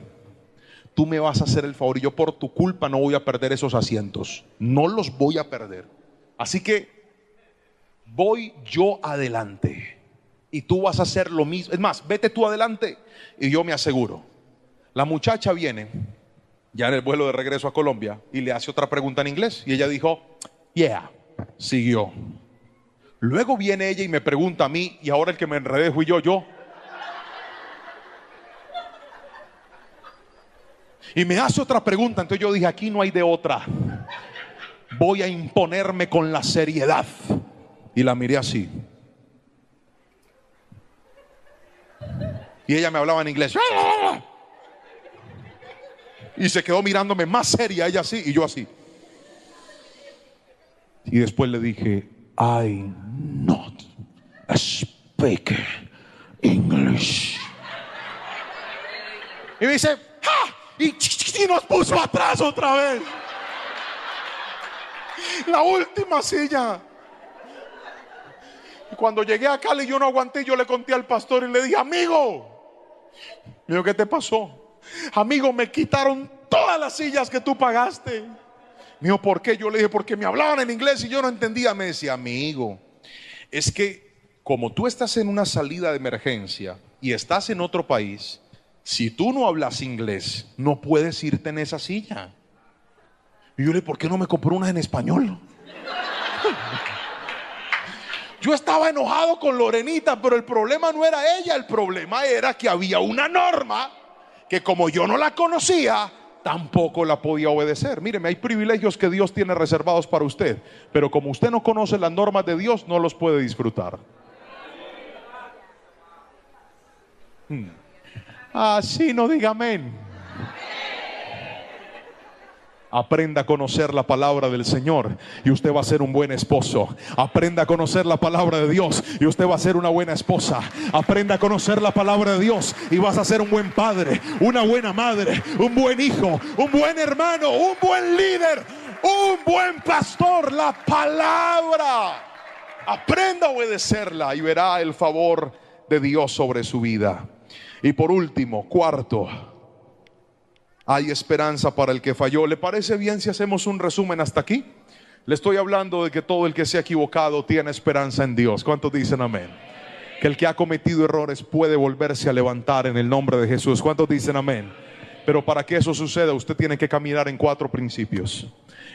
tú me vas a hacer el favor y yo por tu culpa no voy a perder esos asientos. No los voy a perder. Así que voy yo adelante y tú vas a hacer lo mismo. Es más, vete tú adelante y yo me aseguro. La muchacha viene ya en el vuelo de regreso a Colombia y le hace otra pregunta en inglés y ella dijo, yeah. Siguió. Luego viene ella y me pregunta a mí y ahora el que me enredé fui yo. Y me hace otra pregunta. Entonces yo dije, aquí no hay de otra. Voy a imponerme con la seriedad. Y la miré así. Y ella me hablaba en inglés. Y se quedó mirándome más seria, ella así y yo así. Y después le dije, I not speak English. Y me dice, ¡ja! Y nos puso atrás otra vez. La última silla. Y cuando llegué a Cali yo no aguanté, yo le conté al pastor y le dije, amigo. Me dijo, ¿qué te pasó? Amigo, me quitaron todas las sillas que tú pagaste. Me dijo, ¿por qué? Yo le dije, porque me hablaban en inglés y yo no entendía. Me decía, amigo, es que como tú estás en una salida de emergencia y estás en otro país, si tú no hablas inglés, no puedes irte en esa silla. Y yo le dije, ¿por qué no me compró unas en español? Yo estaba enojado con Lorenita, pero el problema no era ella, el problema era que había una norma que como yo no la conocía, tampoco la podía obedecer. Míreme, hay privilegios que Dios tiene reservados para usted, pero como usted no conoce las normas de Dios, no los puede disfrutar. Así no diga amén. Aprenda a conocer la palabra del Señor y usted va a ser un buen esposo. Aprenda a conocer la palabra de Dios y usted va a ser una buena esposa. Aprenda a conocer la palabra de Dios y vas a ser un buen padre, una buena madre, un buen hijo, un buen hermano, un buen líder, un buen pastor. La palabra, aprenda a obedecerla y verá el favor de Dios sobre su vida. Y por último, cuarto, hay esperanza para el que falló. ¿Le parece bien si hacemos un resumen hasta aquí? Le estoy hablando de que todo el que se ha equivocado tiene esperanza en Dios. ¿Cuántos dicen amén? Que el que ha cometido errores puede volverse a levantar en el nombre de Jesús. ¿Cuántos dicen amén? Pero para que eso suceda, usted tiene que caminar en 4 principios.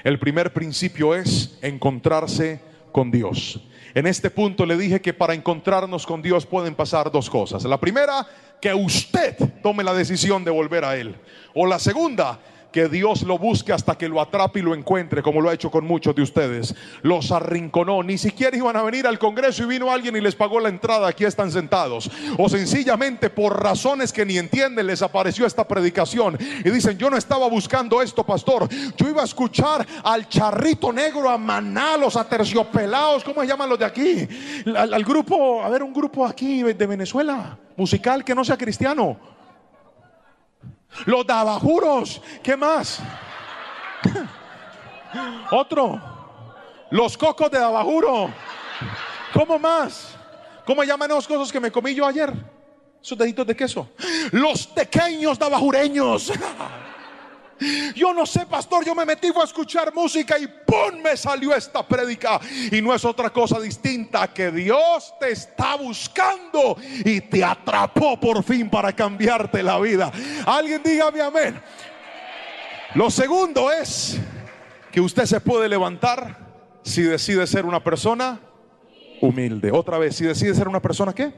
El primer principio es encontrarse con Dios. En este punto le dije que para encontrarnos con Dios pueden pasar 2 cosas. La primera, que usted tome la decisión de volver a Él. O la segunda, que Dios lo busque hasta que lo atrape y lo encuentre, como lo ha hecho con muchos de ustedes. Los arrinconó, ni siquiera iban a venir al Congreso y vino alguien y les pagó la entrada. Aquí están sentados. O sencillamente por razones que ni entienden les apareció esta predicación y dicen: yo no estaba buscando esto, pastor, yo iba a escuchar al Charrito Negro, a Maná, los Aterciopelados, ¿cómo se llaman los de aquí? Al grupo, a ver, un grupo aquí de Venezuela, musical, que no sea cristiano. Los Dabajuros, ¿qué más? Otro, los Cocos de Dabajuro. ¿Cómo más? ¿Cómo llaman esos cosas que me comí yo ayer? Esos deditos de queso. Los tequeños dabajureños. Yo no sé, pastor, yo me metí a escuchar música y ¡pum! Me salió esta prédica. Y no es otra cosa distinta que Dios te está buscando y te atrapó por fin para cambiarte la vida. Alguien dígame amén. Lo segundo es que usted se puede levantar si decide ser una persona humilde. Otra vez, si decide ser una persona ¿qué?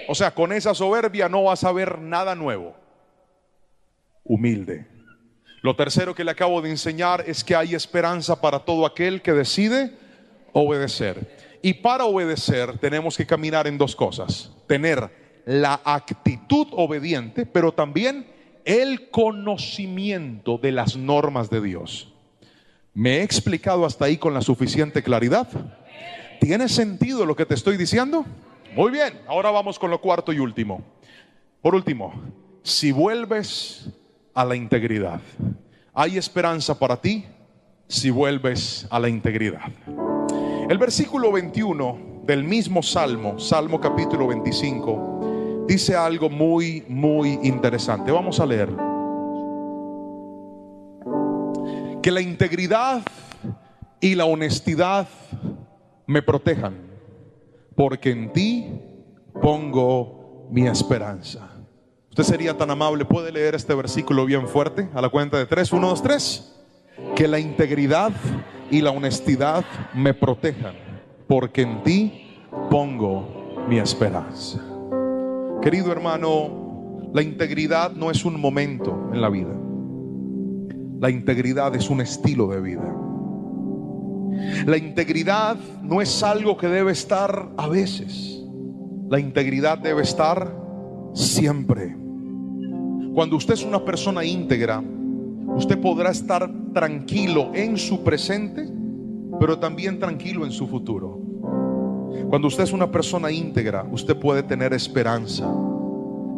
O sea, con esa soberbia no vas a ver nada nuevo. Humilde. Lo tercero que le acabo de enseñar es que hay esperanza para todo aquel que decide obedecer. Y para obedecer tenemos que caminar en dos cosas: tener la actitud obediente, pero también el conocimiento de las normas de Dios. ¿Me he explicado hasta ahí con la suficiente claridad? ¿Tiene sentido lo que te estoy diciendo? Muy bien, ahora vamos con lo cuarto y último. Por último, si vuelves a la integridad, hay esperanza para ti si vuelves a la integridad. El versículo 21 del mismo Salmo, Salmo capítulo 25, dice algo muy, muy interesante. Vamos a leer. Que la integridad y la honestidad me protejan, porque en ti pongo mi esperanza. Usted sería tan amable, puede leer este versículo bien fuerte a la cuenta de 3, 1, 2, 3. Que la integridad y la honestidad me protejan, porque en ti pongo mi esperanza. Querido hermano, la integridad no es un momento en la vida. La integridad es un estilo de vida. La integridad no es algo que debe estar a veces. La integridad debe estar siempre. Cuando usted es una persona íntegra, usted podrá estar tranquilo en su presente, pero también tranquilo en su futuro. Cuando usted es una persona íntegra, usted puede tener esperanza,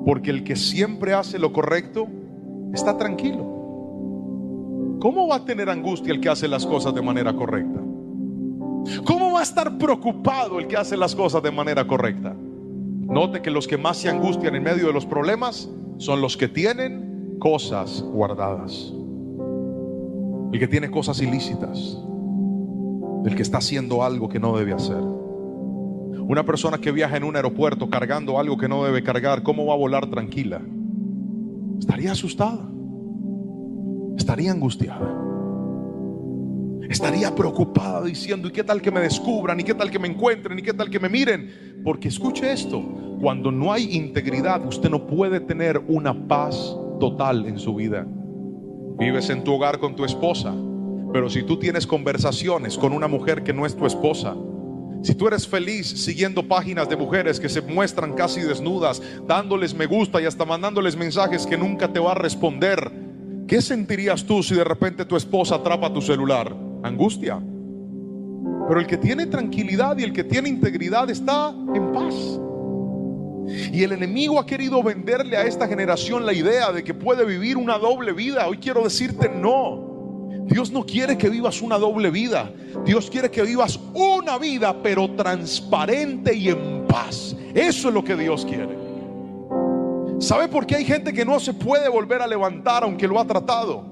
porque el que siempre hace lo correcto está tranquilo. ¿Cómo va a tener angustia el que hace las cosas de manera correcta? ¿Cómo va a estar preocupado el que hace las cosas de manera correcta? Note que los que más se angustian en medio de los problemas son los que tienen cosas guardadas. El que tiene cosas ilícitas, el que está haciendo algo que no debe hacer. Una persona que viaja en un aeropuerto cargando algo que no debe cargar, ¿cómo va a volar tranquila? Estaría asustada, estaría angustiada, estaría preocupada diciendo: ¿y qué tal que me descubran? ¿Y qué tal que me encuentren? ¿Y qué tal que me miren? Porque escuche esto: cuando no hay integridad, usted no puede tener una paz total en su vida. Vives en tu hogar con tu esposa, pero si tú tienes conversaciones con una mujer que no es tu esposa, si tú eres feliz siguiendo páginas de mujeres que se muestran casi desnudas, dándoles me gusta y hasta mandándoles mensajes que nunca te va a responder, ¿qué sentirías tú si de repente tu esposa atrapa tu celular? Angustia. Pero el que tiene tranquilidad y el que tiene integridad está en paz. Y el enemigo ha querido venderle a esta generación la idea de que puede vivir una doble vida. Hoy quiero decirte: no. Dios no quiere que vivas una doble vida. Dios quiere que vivas una vida, pero transparente y en paz. Eso es lo que Dios quiere. ¿Sabe por qué hay gente que no se puede volver a levantar aunque lo ha tratado?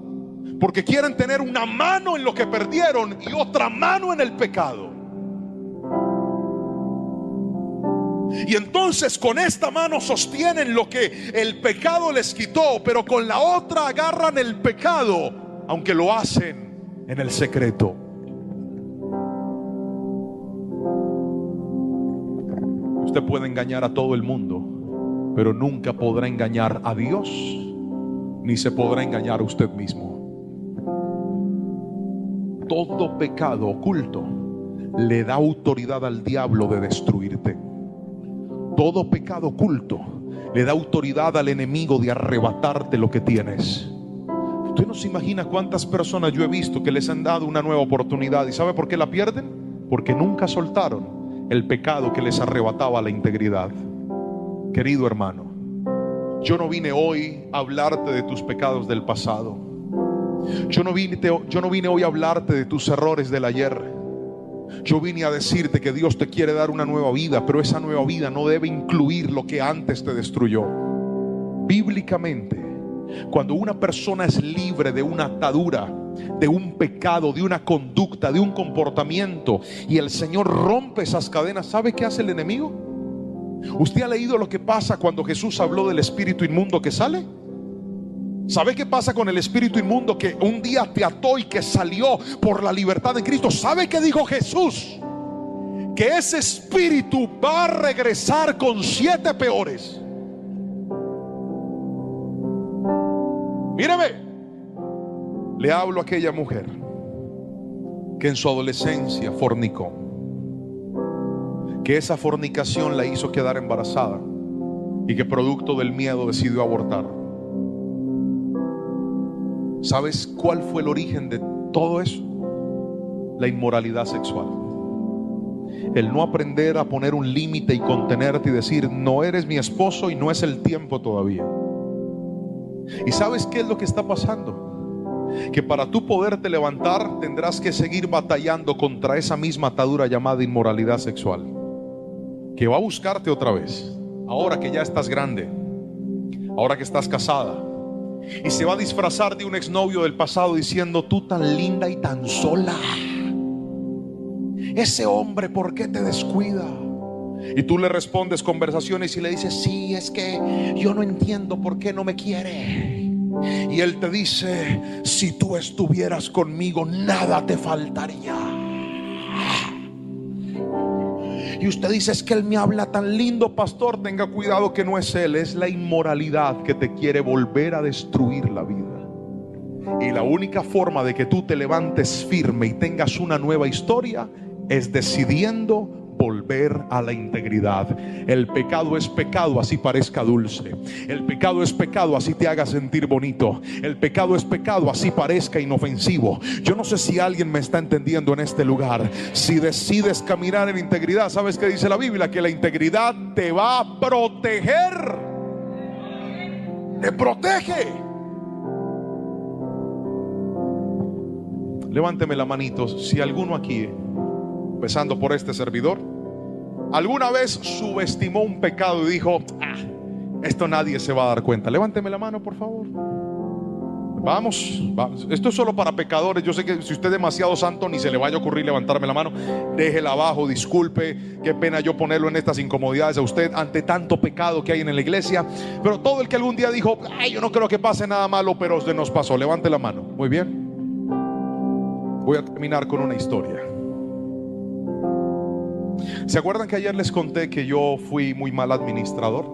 Porque quieren tener una mano en lo que perdieron y otra mano en el pecado. Y entonces con esta mano sostienen lo que el pecado les quitó, pero con la otra agarran el pecado, aunque lo hacen en el secreto. Usted puede engañar a todo el mundo, pero nunca podrá engañar a Dios ni se podrá engañar a usted mismo. Todo pecado oculto le da autoridad al diablo de destruirte. Todo pecado oculto le da autoridad al enemigo de arrebatarte lo que tienes. Usted no se imagina cuántas personas yo he visto que les han dado una nueva oportunidad. ¿Y sabe por qué la pierden? Porque nunca soltaron el pecado que les arrebataba la integridad. Querido hermano, yo no vine hoy a hablarte de tus pecados del pasado. Yo no vine hoy a hablarte de tus errores del ayer. Yo vine a decirte que Dios te quiere dar una nueva vida, pero esa nueva vida no debe incluir lo que antes te destruyó. Bíblicamente, cuando una persona es libre de una atadura, de un pecado, de una conducta, de un comportamiento, y el Señor rompe esas cadenas, ¿sabe qué hace el enemigo? ¿Usted ha leído lo que pasa cuando Jesús habló del espíritu inmundo que sale? ¿Sabe qué pasa con el espíritu inmundo que un día te ató y que salió por la libertad de Cristo? ¿Sabe qué dijo Jesús? Que ese espíritu va a regresar con 7 peores. Míreme, le hablo a aquella mujer que en su adolescencia fornicó, que esa fornicación la hizo quedar embarazada y que producto del miedo decidió abortar. ¿Sabes cuál fue el origen de todo eso? La inmoralidad sexual. El no aprender a poner un límite y contenerte y decir: no eres mi esposo y no es el tiempo todavía. ¿Y sabes qué es lo que está pasando? Que para tú poderte levantar tendrás que seguir batallando contra esa misma atadura llamada inmoralidad sexual, que va a buscarte otra vez, ahora que ya estás grande, ahora que estás casada, y se va a disfrazar de un exnovio del pasado diciendo: tú tan linda y tan sola, ese hombre, ¿por qué te descuida? Y tú le respondes conversaciones y le dices: sí, es que yo no entiendo por qué no me quiere. Y él te dice: si tú estuvieras conmigo, nada te faltaría. Y usted dice: es que él me habla tan lindo, pastor. Tenga cuidado, que no es él, es la inmoralidad que te quiere volver a destruir la vida. Y la única forma de que tú te levantes firme y tengas una nueva historia es decidiendo volver a la integridad. El pecado es pecado, así parezca dulce. El pecado es pecado, así te haga sentir bonito. El pecado es pecado, así parezca inofensivo. Yo no sé si alguien me está entendiendo en este lugar. Si decides caminar en integridad, ¿sabes qué dice la Biblia? Que la integridad te va a proteger. Te protege. Levánteme la manito si alguno aquí, empezando por este servidor, alguna vez subestimó un pecado y dijo: esto nadie se va a dar cuenta. Levánteme la mano, por favor. Vamos. Esto es solo para pecadores. Yo sé que si usted es demasiado santo, ni se le vaya a ocurrir levantarme la mano. Déjela abajo, disculpe. Qué pena yo ponerlo en estas incomodidades a usted ante tanto pecado que hay en la iglesia. Pero todo el que algún día dijo: yo no creo que pase nada malo, pero se nos pasó, levante la mano. Muy bien. Voy a terminar con una historia. ¿Se acuerdan que ayer les conté que yo fui muy mal administrador?